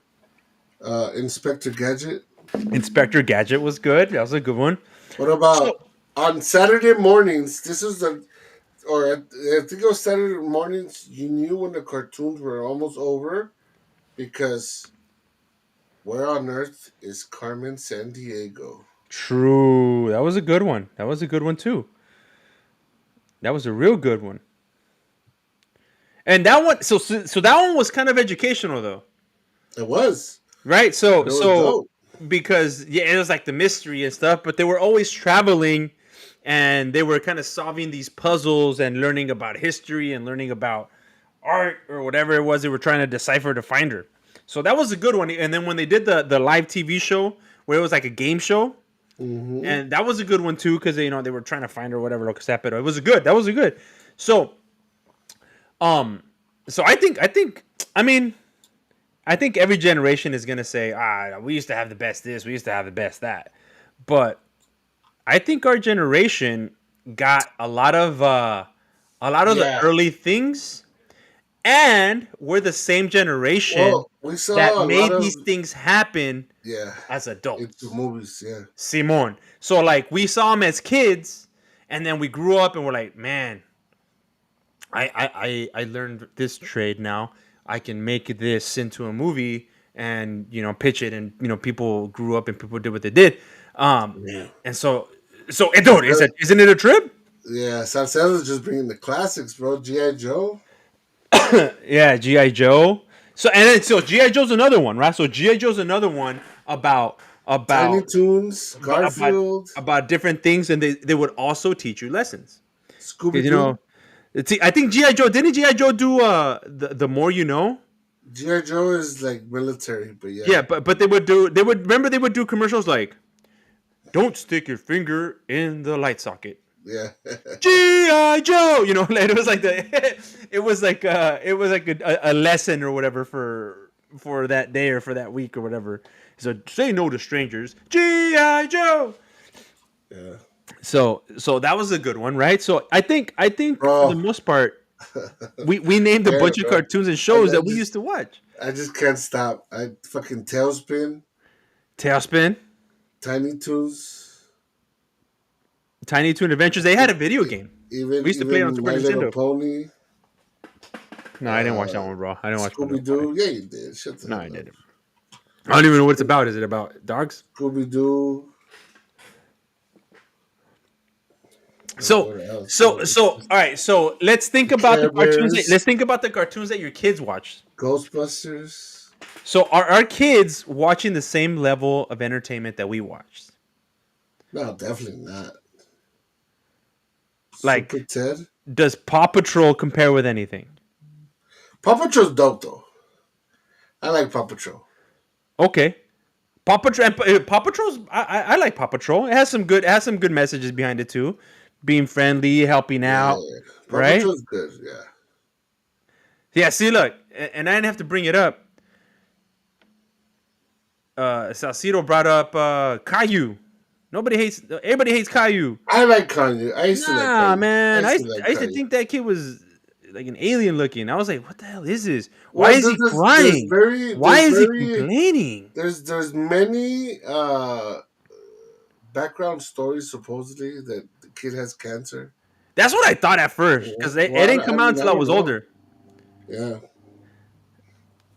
Inspector Gadget. Inspector Gadget was good. That was a good one. What So about on Saturday mornings? This is I think it was Saturday mornings. You knew when the cartoons were almost over because where on earth is Carmen San Diego? true. That was a good one. That was a good one too. That was a real good one. And that one, so that one was kind of educational though, It was, right? but So it was so dope. because yeah, it was like the mystery and stuff, but they were always traveling, and they were kind of solving these puzzles and learning about history and learning about art or whatever it was they were trying to decipher to find her. So that was a good one. And then when they did the live TV show where it was like a game show, Hmm. and that was a good one too because they were trying to find her whatever. It was a good. That was a good. So um, so I mean I think every generation is gonna say we used to have the best this, we used to have the best that, but I think our generation got a lot of the Yeah. early things, and we're the same generation Well, we that saw a lot made of these things happen yeah as into adults. movies. Yeah. Simon. So like we saw them as kids, and then we grew up and we're like, man, I learned this trade now. I can make this into a movie and pitch it, and people grew up and people did what they did. Yeah. And dude, isn't it a trip? Yeah. Salcedo's just bringing the classics, bro. GI Joe. Yeah, GI Joe. So GI Joe's another one, right? So GI Joe's another one about Tiny about Toons, about about, Garfield, about different things, and they would also teach you lessons. Scooby 'Cause, Doo. I think GI Joe didn't GI Joe do the more you know. GI Joe is like military, but yeah, Yeah, but they would do commercials like don't stick your finger in the light socket. yeah. GI Joe, like it was like it was like a lesson or whatever for that day or for that week or whatever. So say no to strangers, GI Joe. Yeah. So that was a good one, right? So I think for the Bro, most part, we named a yeah, bunch of bro. cartoons and I, shows I that we used just to watch. I just can't stop. I fucking Tailspin, Tailspin, Tiny Toons, Tiny Toon Adventures. They had a video e- game. even We used to play it on even Super My Little Nintendo. Pony, No, I didn't watch that one, bro. I didn't watch My Scooby Little Pony. Doo. Yeah, you did. Shut the No, I hell up. didn't. I don't even know what it's about. Is it about dogs? Scooby Doo. So, What else, so, bro? so, all right. So let's think about the Care cartoons. Bears, Let's think about the cartoons that your kids watch. Ghostbusters. So, are our kids watching the same level of entertainment that we watched? No, definitely not. Super Like, Ted. does Paw Patrol compare with anything? Paw Patrol's dope though. I like Paw Patrol. Okay. Paw Patrol. Paw Patrol's. I like Paw Patrol. It has some good messages behind it too. Being friendly, helping out, Yeah, Paw right? Patrol's good. Yeah. Yeah. See, look, and I didn't have to bring it up. Salcido brought up Caillou. Everybody hates Caillou. I like Kanye. I used to like Nah, Kanye. I man. used to like I used to Kanye. think that kid was like an alien looking. I was like, what the hell is this? Why Well, is he crying? Why is he complaining? there's many background stories supposedly that the kid has cancer. That's what I thought at first because it Well, didn't come out I until I don't was know. older. Yeah.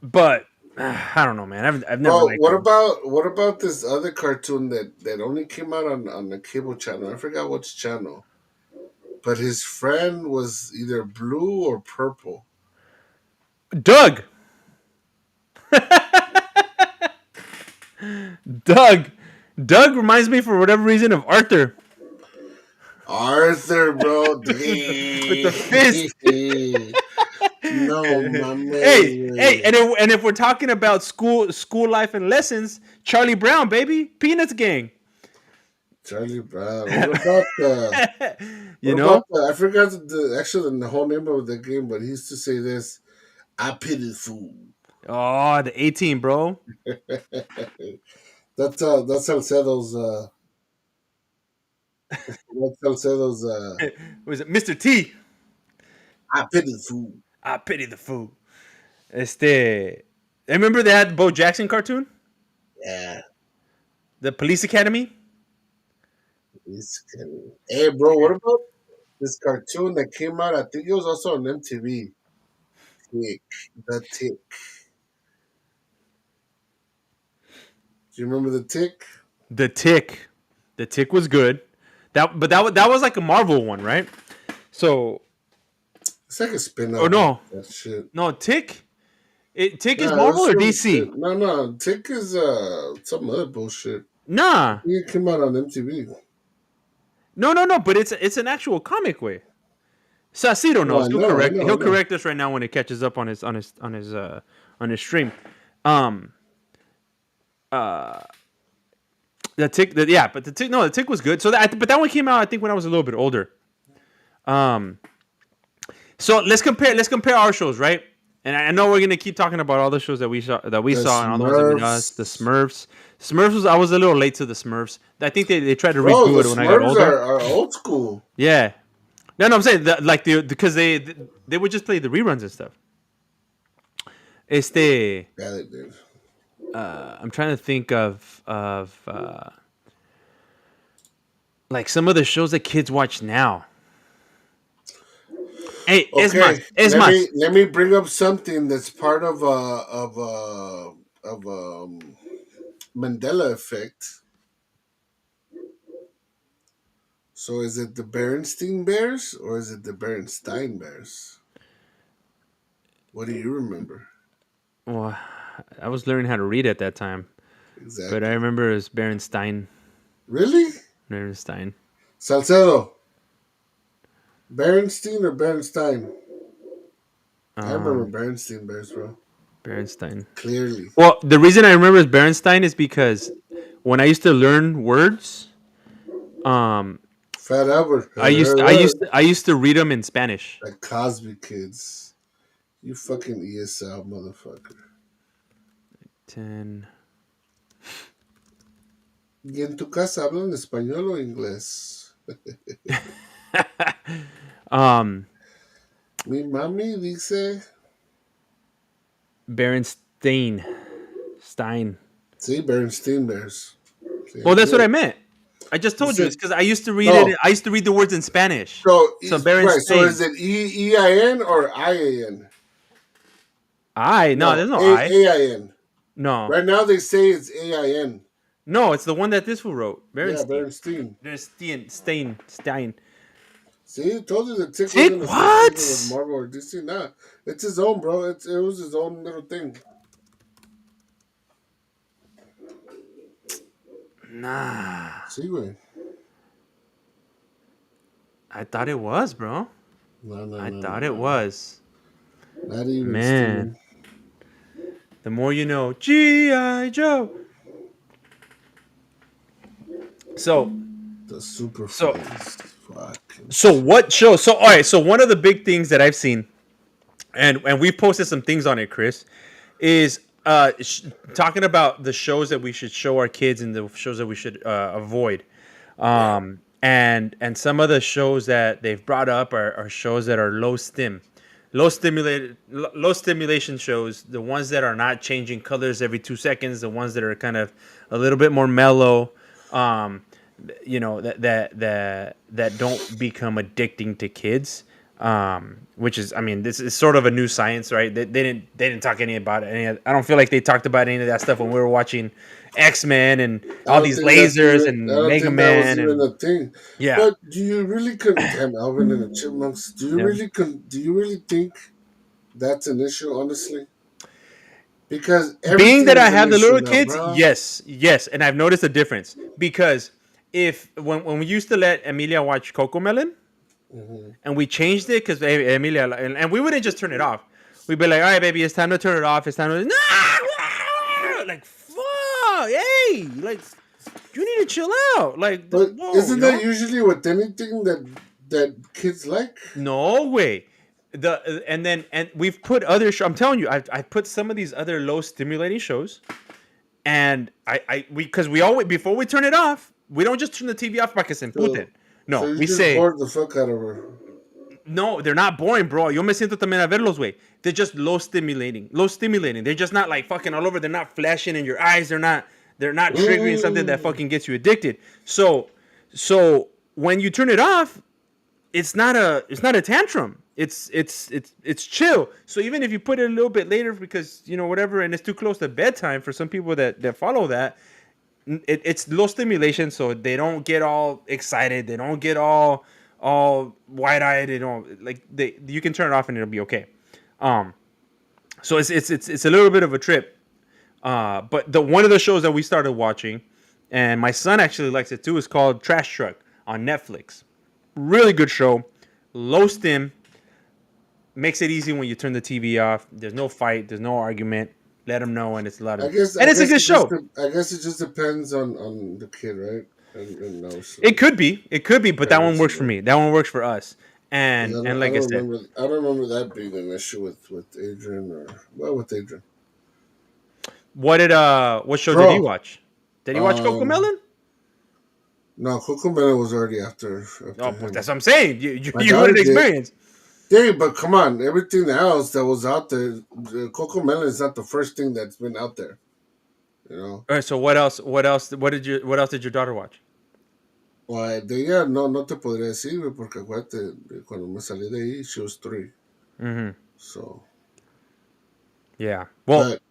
But I don't know, man. I've never Well, liked him. what about this other cartoon that only came out on the cable channel? I forgot which channel. But his friend was either blue or purple. Doug. Doug. Doug reminds me for whatever reason of Arthur Arthur, bro. with the fist. No, my Hey, man. and if we're talking about school life and lessons, Charlie Brown, baby, Peanuts gang. Charlie Brown. What about the? You What about know? the? I forgot the whole name of the game, but he used to say this. I pity fool. Oh, the 18, bro. That's Salcedo's. That's Salcedo's. Was it Mr. T? I pity fool. I pity the fool. I remember they had the Bo Jackson cartoon, Yeah. the Police Academy. Hey, bro. What about this cartoon that came out? I think it was also on MTV. Tick. The Tick. Do you remember the Tick? The Tick. The Tick was good. That was like a Marvel one, right? So, It's like a oh spin-off of no, that shit. no Tick. Tick is Nah, Marvel or it, DC? no. Tick is some other bullshit. Nah, It came out on MTV. no. But it's an actual comic way. Sasito No, knows. I know, I know, I He'll know. correct us right now when it catches up on his stream. Um, the Tick. Yeah, but the Tick. No, the Tick was good. So but that one came out I think when I was a little bit older. Um, so let's compare our shows, right? And I know we're gonna keep talking about all the shows that we saw The and all the ones that we saw. The Smurfs. Smurfs. Smurfs was I was a little late to the Smurfs. I think they tried to Bro, the redo it when I got Smurfs older. are old school. Yeah. No, I'm saying that, like because they would just play the reruns and stuff. Este, Yeah, they did. I'm trying to think of like some of the shows that kids watch now. Hey, Okay, Es más. let me bring up something that's part of Mandela effect. So is it the Berenstein Bears or is it the Berenstein Bears? What do you remember? Well, I was learning how to read at that time, but I Exactly. remember it was Berenstein. Really? Berenstein. Salcedo. Berenstein or Berenstein? I remember Um, Berenstein Bears, bro. Berenstein. Clearly. Well, the reason I remember is Berenstein is because when I used to learn words, um, Fat Albert. I used to read them in Spanish. Like Cosby Kids. You fucking ESL motherfucker. 10. ¿Y en tu casa hablan español o inglés? um, Mi mami dice. Berenstein. Stein. Sí, Bernstein Bears. Sí, Well, that's what yeah. I meant. I just told you Dice- it's because I used to read No. it. I used to read the words in Spanish. So, So right. So Berenstein. is it EIN or IAN? No, there's no I. AIN. No, Right now they say it's AIN. no, it's the one that this fool wrote. Yeah, Berenstein. Bernstein. Stein. See, told you the Tick Tick wasn't what? associated with Marvel or DC. Nah, it's his own, bro. It was his own little thing. Nah, See, güey. I thought it was, bro. No, I thought it was. Not even Man, Steven. the more you know. G.I. Joe. So, The super so, friends. Fucking so shit. what show? So, all right. So, one of the big things that I've seen, and we posted some things on it, Chris, is talking about the shows that we should show our kids and the shows that we should avoid. Right. And some of the shows that they've brought up are shows that are low stimulation shows, the ones that are not changing colors every 2 seconds, the ones that are kind of a little bit more mellow, um, that don't become addicting to kids. Which is, I mean, this is sort of a new science, right? They didn't talk any about it. I don't feel like they talked about any of that stuff when we were watching X-Men and I all don't these think that's lasers even. I and don't Mega think that was Man even and a thing. yeah. But do you really damn Alvin and the Chipmunks? Yeah. Do you really think that's an issue? Honestly, because Being everything that I is an have the issue little now, kids, bro. yes, and I've noticed a difference because if when we used to let Emilia watch Coco Melon Hmm. and we changed it because Emilia and we wouldn't just turn it off. We'd be like, all right, baby, it's time to turn it off. It's time to like fuck, hey, like you need to chill out. Like But whoa, isn't that usually with anything that kids like? No way. And we've put other shows. I'm telling you, I put some of these other low stimulating shows, and we because we always before we turn it off, we don't just turn the TV off para que se emputen. So, so No, you we just say bored the fuck out of her. no. They're not boring, bro. Yo me siento también a verlos, way. They're just low stimulating. Low stimulating. They're just not like fucking all over. They're not flashing in your eyes. They're not triggering something that Mm. fucking gets you addicted. So when you turn it off, it's not a tantrum. It's chill. So even if you put it a little bit later because whatever, and it's too close to bedtime for some people that follow that, it's low stimulation, so they don't get all excited. They don't get all wide eyed. Like you can turn it off and it'll be okay. Um, so it's a little bit of a trip. But the one of the shows that we started watching, and my son actually likes it too, is called Trash Truck on Netflix. Really good show. Low stim. Makes it easy when you turn the TV off. There's no fight. There's no argument. Let them know, and it's a lot I of. guess I And it's a guess good it just show. I guess it just depends on the kid, right? And It also could be. It could be, but that one parents works and for that. me. That one works for us. Because And like I said, I don't remember that being an issue with Adrian or well with Adrian. what show did he Bro, watch? Did he watch Coco um, Melon? no, Coco Melon was already Oh, after but him. that's what I'm saying. You you, My you had daughter an did. experience. Yeah, but come on, everything else that was out there, the Coco Melon is not the first thing that's been out there. You know, All right. So what else? What else? What else did your daughter watch? well, de ella no te podría decir, güey, porque acuérdate, cuando me salí de ahí, she was 3. Mm-hmm. So, Yeah. Well, but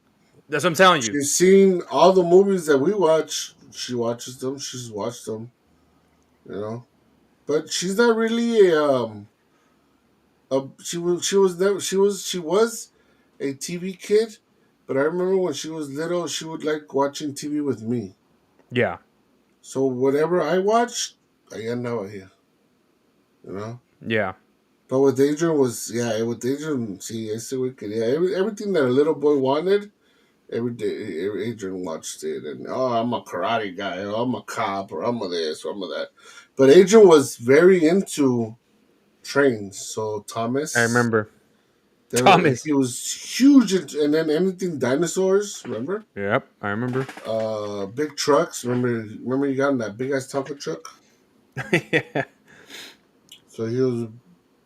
that's what I'm telling you. she's seen all the movies that we watch. She watches them. She's watched them. You know, but she's not really she was a TV kid. But I remember when she was little, she would like watching TV with me. Yeah. So whatever I watched, I andaba here. You know. Yeah. But with Adrian with Adrian, see, ese güey quería everything that a little boy wanted. Every day, Adrian watched it, and oh, I'm a karate guy, or I'm a cop, or I'm a this, or I'm a that. But Adrian was very into trains. So I Thomas, remember Thomas. he was huge, and then anything dinosaurs. Remember, Yep. I remember. big trucks. Remember, you got in that big ass Tonka truck. Yeah. So he was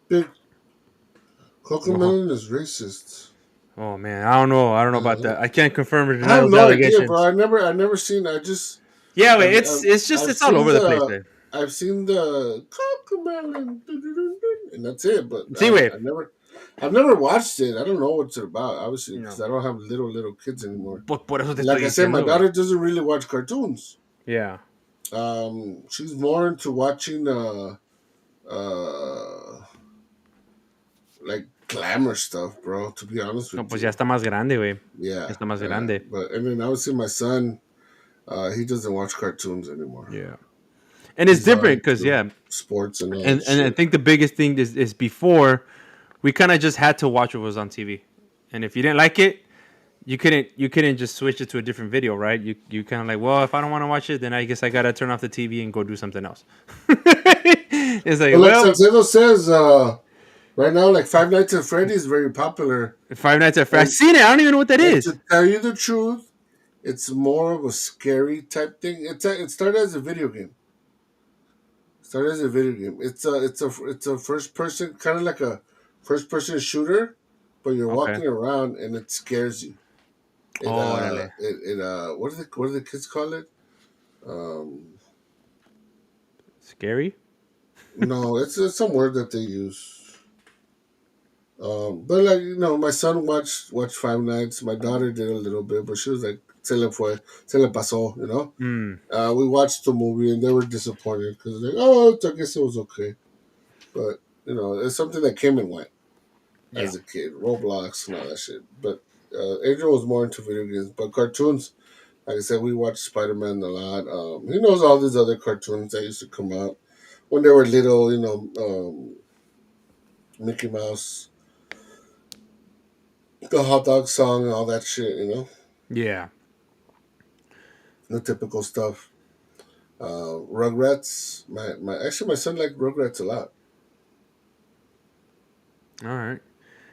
big. Uh-huh. Cocomelon is racist. Oh man, I don't know. I don't know about that. I can't confirm or I deny have those no idea, bro. allegations. I never seen. I just Yeah, wait, I've, it's just I've it's all seen over the place. the There. I've seen the Cocomelon, and that's it. But See, wait. I've never watched it. I don't know what it's about. Obviously, No. because I don't have little kids anymore. Por eso te And estoy like I said, my diciendo, güey. daughter doesn't really watch cartoons. Yeah. She's more into watching uh like glamour stuff, bro. To be honest No, with pues ya you, está más grande, güey. Ya yeah. está más grande. But and then obviously my son, he doesn't watch cartoons anymore. Yeah. And it's He's all different because into yeah, sports and all that and I shit. think the biggest thing is before we kind of just had to watch what was on TV, and if you didn't like it, you couldn't just switch it to a different video, right? You kind of like, well, if I don't want to watch it, then I guess I gotta turn off the TV and go do something else. It's like, But like well, Salcedo says, right now, like Five Nights at Freddy's is very popular. Five Nights at Freddy's. And, I've seen it. I don't even know what that and is. to tell you the truth, it's more of a scary type thing. It started as a video game. Started as a video game. It's a first person, kind of like a first person shooter, but you're Okay. walking around and it scares you. Órale. What do the kids call it? Um, Scary. no, it's some word that they use. But like my son watched Five Nights. My daughter did a little bit, but she was like, "Se le fue, se le pasó," you know. Hmm. We watched the movie and they were disappointed because like, oh, I guess it was okay, but it's something that came and went Yeah. as a kid, Roblox and all that shit. But Adrian was more into video games, but cartoons. Like I said, we watched Spider Man a lot. He knows all these other cartoons that used to come out when they were little. Mickey Mouse, the hot dog song, and all that shit. Yeah. The typical stuff. Rugrats. My son liked Rugrats a lot. All right.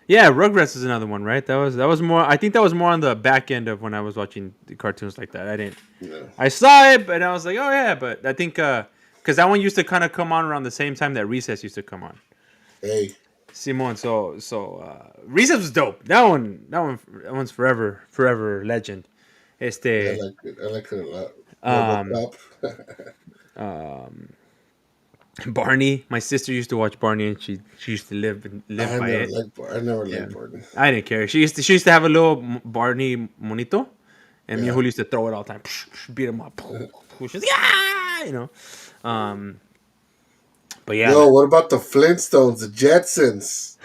Yeah, Rugrats is another one, right? That was more. I think that was more on the back end of when I was watching the cartoons like that. I didn't. Yeah. I saw it, but I was like, oh yeah, but I think because that one used to kind of come on around the same time that Recess used to come on. Hey, Simon, so Recess was dope. That one's forever legend. I Este like it. I like it a lot. um RoboCop. um Barney. My sister used to watch Barney, and she used to live by it. I never Yeah, liked Barney. I didn't care. She used to have a little Barney monito, and me and Yeah. Julio used to throw it all the time, beat him up. She's like, yeah, Um, but yeah, Yo, what about the Flintstones, the Jetsons?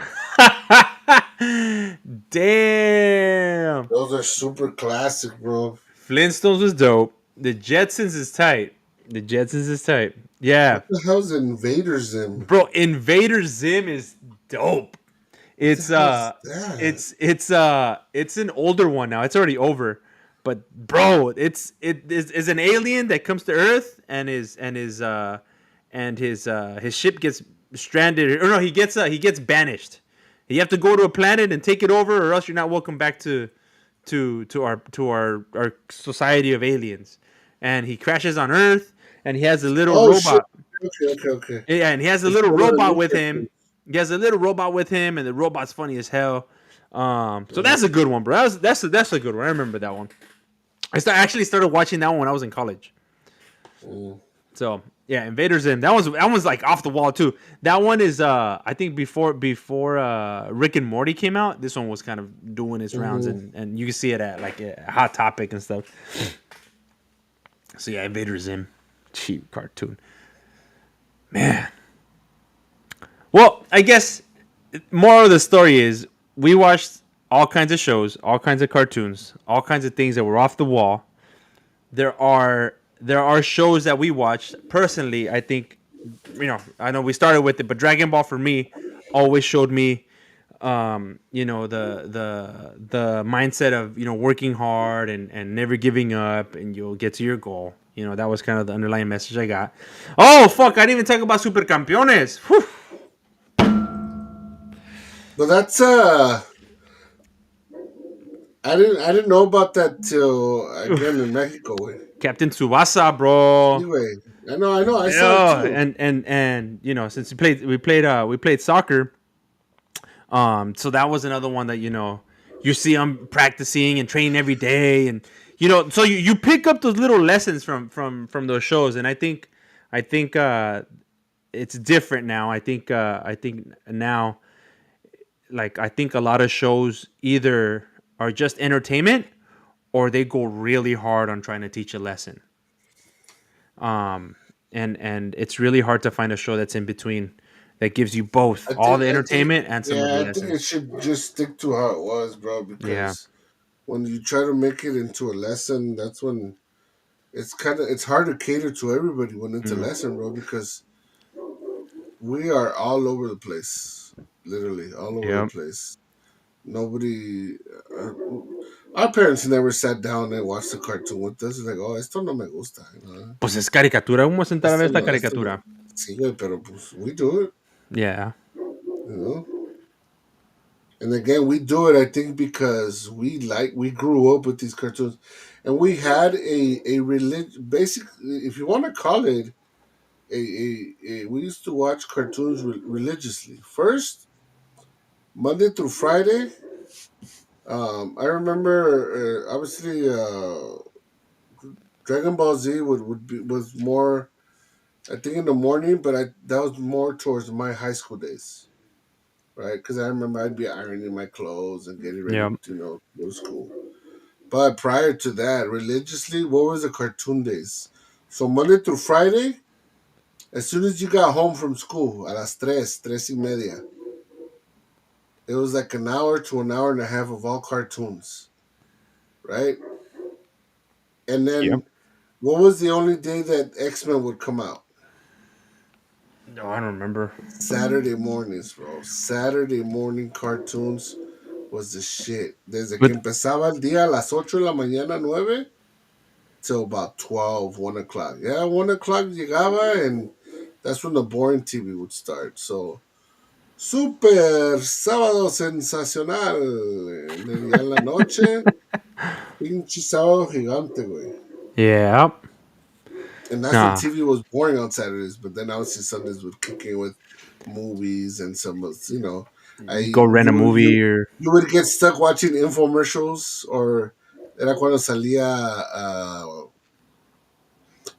damn. Those are super classic, bro. Flintstones was dope. The Jetsons is tight. The Jetsons is tight. Yeah, What the hell's Invader Zim? bro. Invader Zim is dope. What the It's hell's that? it's an older one now. It's already over. But bro, it's an alien that comes to Earth and his ship gets stranded, or no, he gets banished. You have to go to a planet and take it over, or else you're not welcome back to our society of aliens. And he crashes on Earth, and he has a little Oh shit. robot. Okay. Yeah, and he has a It's little one of the robot new with him. cartoons. He has a little robot with him, and the robot's funny as hell. So that's a good one, bro. That's a good one. I remember that one. Actually started watching that one when I was in college. Mm. So yeah, Invader Zim. That one's like off the wall too. That one is I think before Rick and Morty came out. This one was kind of doing its rounds, Mhm. and you can see it at like a Hot Topic and stuff. So yeah, Invader Zim, cheap cartoon, man. Well, I guess more of the story is we watched all kinds of shows, all kinds of cartoons, all kinds of things that were off the wall. There are shows that we watched personally. I think I know we started with it, but Dragon Ball for me always showed me the mindset of working hard and never giving up, and you'll get to your goal. That was kind of the underlying message I got. Oh fuck, I didn't even talk about Super Campeones. Whew. But that's I didn't know about that till again in Mexico. Captain Tsubasa, bro. Anyway, I know, I saw it Yeah, too. and since we played soccer, so that was another one that you see them practicing and training every day, and so you pick up those little lessons from those shows, and I think it's different now. I think now, like, I think a lot of shows either are just entertainment or they go really hard on trying to teach a lesson. And it's really hard to find a show that's in between, that gives you both all the I think, entertainment and some of the yeah, I think it lessons. should just stick to how it was, bro. Yeah. Because when you try to make it into a lesson, that's when it's hard to cater to everybody when it's a Mhm. lesson, bro. Because we are all over the place. literally all over the Yep. place. Nobody, uh, our parents never sat down and watched the cartoon with us. Like, oh, esto no me gusta. Pues es caricatura. Vamos a sentar a ver esta Esto no. caricatura. Sí, güey, pero pues we do it, Yeah. you know. And again, we do it, I think, because we grew up with these cartoons, and we had a religion. Basically, if you want to call it we used to watch cartoons religiously. First, Monday through Friday. I remember obviously Dragon Ball Z was more. I think in the morning, but that was more towards my high school days, right? Because I remember I'd be ironing my clothes and getting ready, Yep. to go to school. But prior to that, religiously, what was the cartoon days? So Monday through Friday, as soon as you got home from school, a las tres y media, it was like an hour to an hour and a half of all cartoons, right? And Yep. then what was the only day that X-Men would come out? No, I don't remember. Saturday mornings, bro. Saturday morning cartoons was the shit. Desde que But empezaba el día a las 8 de la mañana, 9, till about 12, 1 o'clock. Yeah, 1 o'clock llegaba, and that's when the boring TV would start. So, super sábado sensacional. And then ya en la noche, pinche sábado gigante, güey. yeah. And that's when Nah. TV was boring on Saturdays, but then obviously Sundays would kick in with movies and some, I Go rent a you movie or you would get stuck watching infomercials or era cuando salía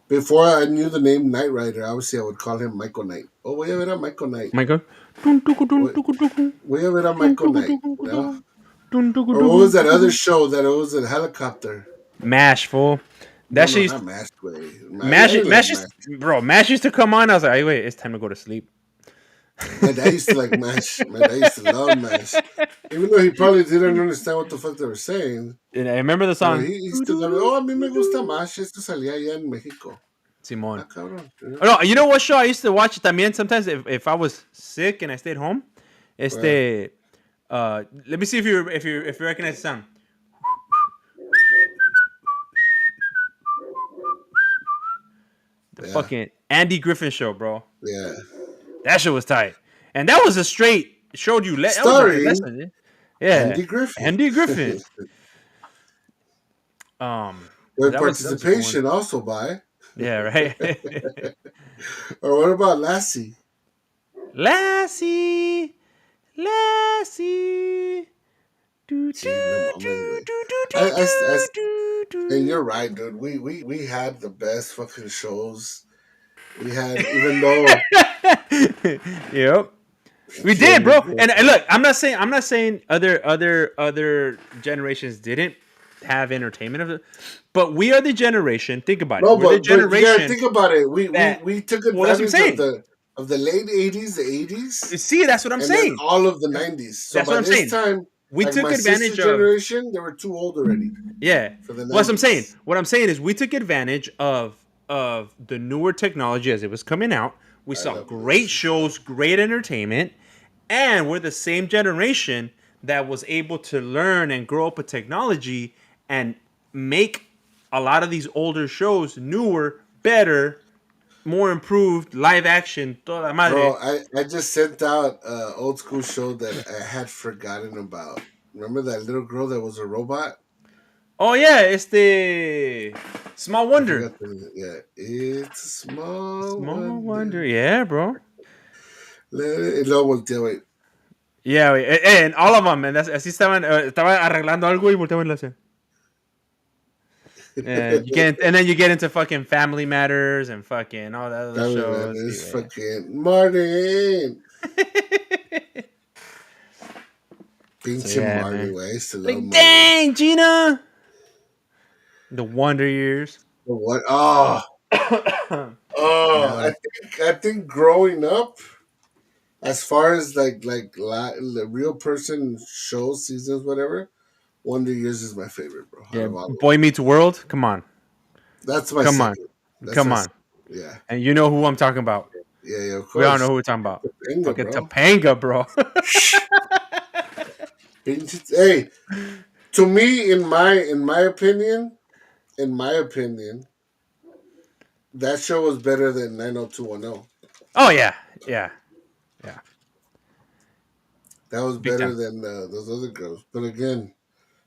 before I knew the name Knight Rider. Obviously, I would call him Michael Knight. Oh, voy a ver a Michael Knight. Michael. Dun, tucu, dun, Voy, tucu, tucu. voy a ver a Dun, Michael tucu, Knight. tucu, You know? tucu. Dun, tucu, Or what was tucu, that other tucu. show that it was a helicopter? Mash, fool. No, That no, shit used not Mash Way. I Mash, didn't like Mash Mash. used, bro. Mash used to come on. I was like, hey, wait, it's time to go to sleep. My dad used to like Mash. My dad used to love Mash. Even though he probably didn't understand what the fuck they were saying. And I remember the Pero song. he still loved it. Oh, a mí me gusta Mash. Esto salía allá en México. Simon. Ah, cabrón. Oh, no, you know what show I used to watch también sometimes if I was sick and I stayed home? Well, Let me see if you recognize the sound. The yeah, fucking Andy Griffin show, bro. yeah. That shit was tight. And that was a straight showed you that was like a Starring lesson. Yeah. Andy Griffith. Andy Griffin. Um With that was a good one. participation also by. Yeah, right. Or what about Lassie? Lassie. Lassie. Do, Sí, no do, mames, do, güey. do, do, I, do, do, and do. you're right, dude. We had the best fucking shows. We had, even though Yep. We Joe did, bro. Nico, And look, I'm not saying other generations didn't have entertainment of it, but we are the generation. Think about it. no, We're the but you gotta generation think about it. We we, that. we took Well, that's what I'm advantage saying. of the late '80s, the '80s, See, that's what I'm and then saying. all of the '90s. So That's what by I'm this saying. time, We like took my sister's advantage of. generation, they were too old already Yeah. for the Well, that's what I'm saying. '90s. What I'm saying is we took advantage of the newer technology as it was coming out. We I saw love great this. shows, great entertainment, and we're the same generation that was able to learn and grow up with technology and make a lot of these older shows newer, better, more improved, live action, toda Bro, madre. I just sent out an old school show that I had forgotten about. Remember that little girl that was a robot? Oh yeah, Small I Wonder. forgot the yeah. It's a small Small wonder. Wonder. Yeah, bro. Y luego volteé, güey. Yeah, güey. And all of them, man. Así estaban arreglando algo y volteaban la hacer. And then you get into fucking Family Matters and fucking all that other Dale, man, shows. Sí, it's güey. fucking Martin. So Pinche yeah, Marty, man. güey. I used to love Like, Marty. dang, Gina. The Wonder Years. But what? Oh, Yeah. I think growing up, as far as the real person shows, seasons, whatever, Wonder Years is my favorite, bro. Out Yeah. of all of them. Boy Meets World. Come on. That's my Come on. second. That's Come my on. second. Yeah. And you know who I'm talking about. Yeah, yeah, of We all know course. who we're talking about. Topanga, Fucking bro. Topanga, bro. Shh. Hey, to me, in my opinion, that show was better than 90210. Oh yeah, yeah, yeah. That was Big better time. than those other girls. But again,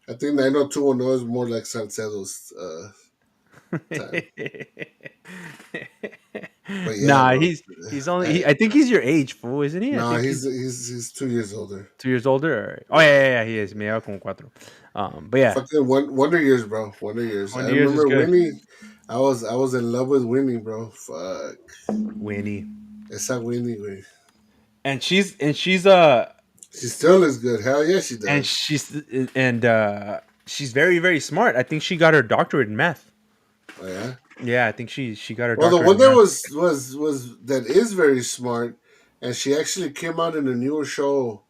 I think 90210 is more like Salcedo's time. But yeah, Nah, bro. he's only. I, I think he's your age, fool, isn't he? I nah, think he's he's he's 2 years older. 2 years older. Oh Yeah. yeah, he is. Me lleva como cuatro. But yeah, Fucking Wonder Years, bro. Wonder Years. I 1 years is remember good. Winnie. I was in love with Winnie, bro. Fuck. Winnie, Esa Winnie, güey. and She still looks good. Hell yeah, she and does. she's and she's very very smart. I think she got her doctorate in math. Oh yeah. Yeah, I think she got her Well, the doctorate one in that math. was that is very smart, and she actually came out in a newer show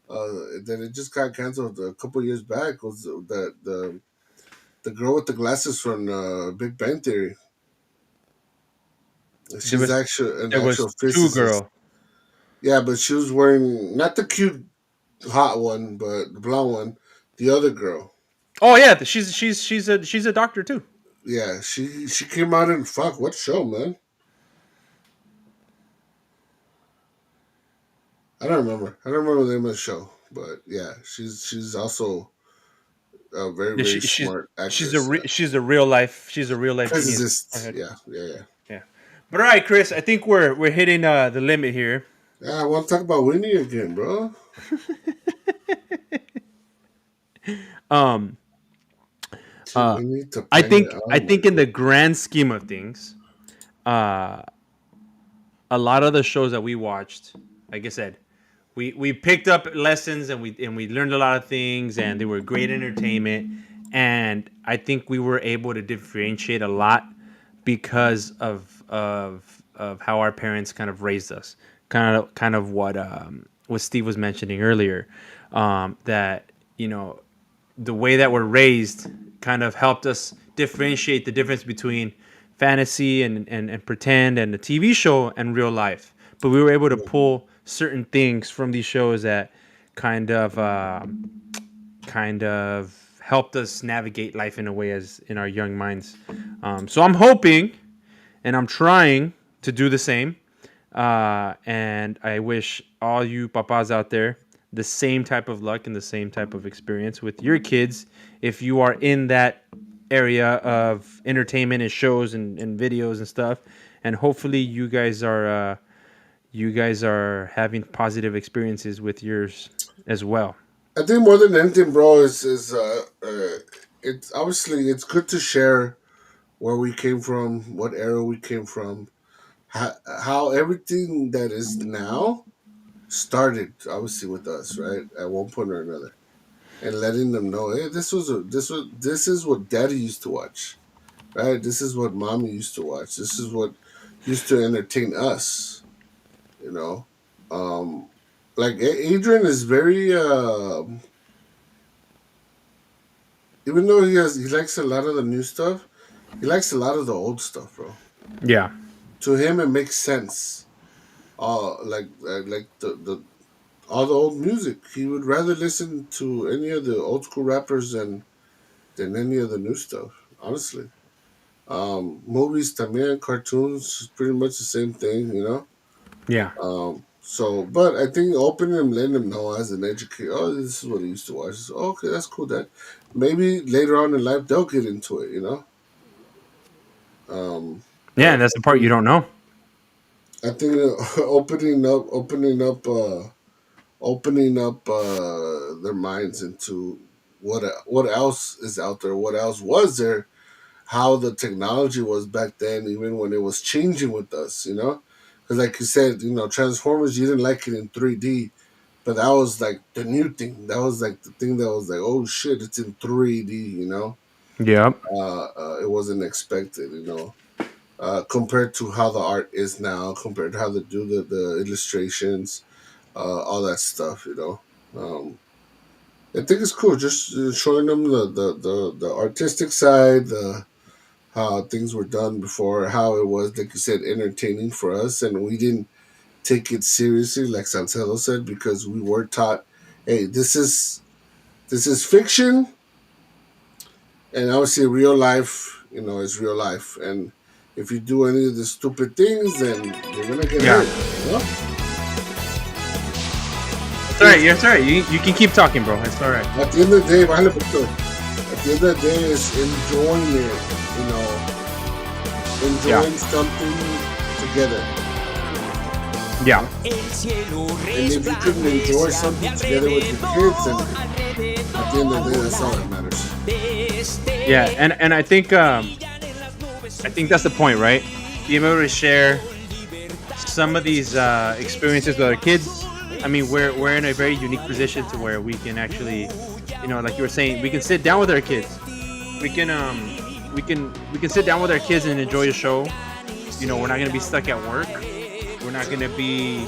that it just got canceled a couple years back. Was the girl with the glasses from Big Bang Theory? There She's was actually an there was actual two physicist. girl. Yeah, but she was wearing not the cute hot one, but the blonde one. The other girl. Oh yeah, she's a doctor too. Yeah, she came out in fuck what show, man? I don't remember. I don't remember the name of the show, but yeah, she's also a very Yeah, very smart actress. she's a real life genius. Go Physicist. ahead. Yeah, yeah, yeah. Yeah. But all right, Chris, I think we're hitting the limit here. Yeah, I want to talk about Winnie again, bro. Um To uh Winnie I Topanga. think I Oh my think in god. the grand scheme of things, uh a lot of the shows that we watched, like I said, we picked up lessons and we learned a lot of things and they were great entertainment, and I think we were able to differentiate a lot because of how our parents kind of raised us, kind of what Steve was mentioning earlier, that the way that we're raised kind of helped us differentiate the difference between fantasy and pretend and the TV show and real life. But we were able to Yeah. pull certain things from these shows that kind of helped us navigate life in a way as in our young minds. So I'm hoping and I'm trying to do the same. And I wish all you papas out there the same type of luck and the same type of experience with your kids if you are in that area of entertainment and shows and videos and stuff. And hopefully you guys are having positive experiences with yours as well. I think more than anything, bro, is it's obviously it's good to share where we came from, what era we came from, how everything that is now started obviously with us, right? At one point or another. And letting them know, hey, this is what daddy used to watch. Right? This is what mommy used to watch. This is what used to entertain us, you know. Um like Adrian is very even though he likes a lot of the new stuff, he likes a lot of the old stuff, bro. Yeah. To him it makes sense. Like the all the old music. He would rather listen to any of the old school rappers than any of the new stuff, honestly. Movies, también, cartoons, pretty much the same thing, you know. Yeah. But I think opening them, letting them know as an educator, oh, this is what he used to watch. So, okay, that's cool. That maybe later on in life they'll get into it, you know. Yeah, But and that's the part you don't know. I think opening up their minds into what else is out there, what else was there, how the technology was back then, even when it was changing with us, you know. Because like you said, Transformers, you didn't like it in 3D, but that was like the new thing. That was like the thing that was like, oh shit, it's in 3D, you know. Yep. It wasn't expected, you know. Compared to how the art is now, compared to how they do the illustrations, all that stuff, you know. I think it's cool just showing them the artistic side, the how things were done before, how it was, like you said, entertaining for us, and we didn't. take it seriously, like Salcedo said, because we were taught, hey, this is fiction, and obviously real life, is real life, and if you do any of the stupid things, then you're gonna get Yeah. hurt. You know? It's all right. It's all right. You can keep talking, bro. It's all right. At the end of the day, vale, puto. At the end of the day, is enjoying it. Enjoying something together. Yeah. And if you can enjoy something together with your kids, and at the end of the day, that's all that matters. Yeah, and I think that's the point, right? Being able to share some of these experiences with our kids. I mean, we're in a very unique position to where we can actually, like you were saying, we can sit down with our kids. We can sit down with our kids and enjoy a show. We're not gonna be stuck at work. We're not gonna be,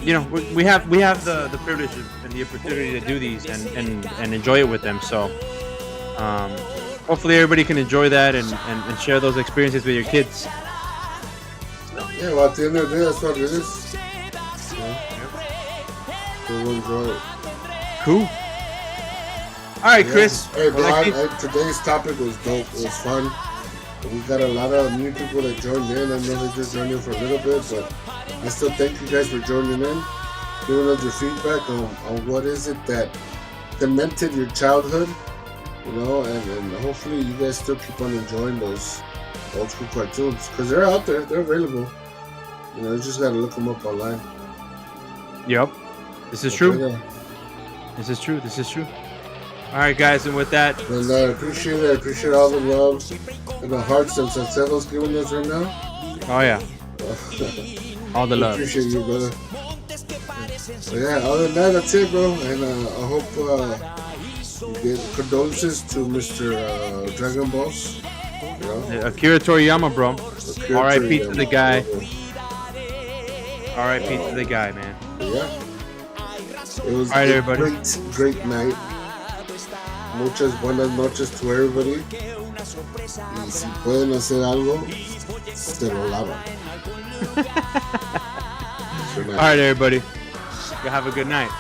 we have the privilege and the opportunity to do these and enjoy it with them. So, hopefully everybody can enjoy that and share those experiences with your kids. Yeah, well, at the end of the day, that's what it is. We'll enjoy it. Cool. All right, Chris. Hey, bro, Well, today's topic was dope. It was fun. We got a lot of new people that joined in. I know they just joined in for a little bit, but I still thank you guys for joining in, giving us your feedback on what is it that cemented your childhood, and hopefully you guys still keep on enjoying those old school cartoons, because they're out there, they're available. You just gotta look them up online. Yep. This is true. This is true. This is true. All right, guys, and with that, And I appreciate it. I appreciate all the love and the hearts that Salcedo's giving us right now. oh yeah, all the love. Appreciate you, brother. So yeah, other than that, that's it, bro. And I hope you get condolences to Mr. Dragon Balls. Akira Toriyama, bro. R.I.P. to the guy. Bro. R.I.P. to the guy, man. Yeah. It was All right, a everybody. great night. Buenas noches to everybody. Y si pueden hacer algo, se lo lavan. All right, everybody. You have a good night.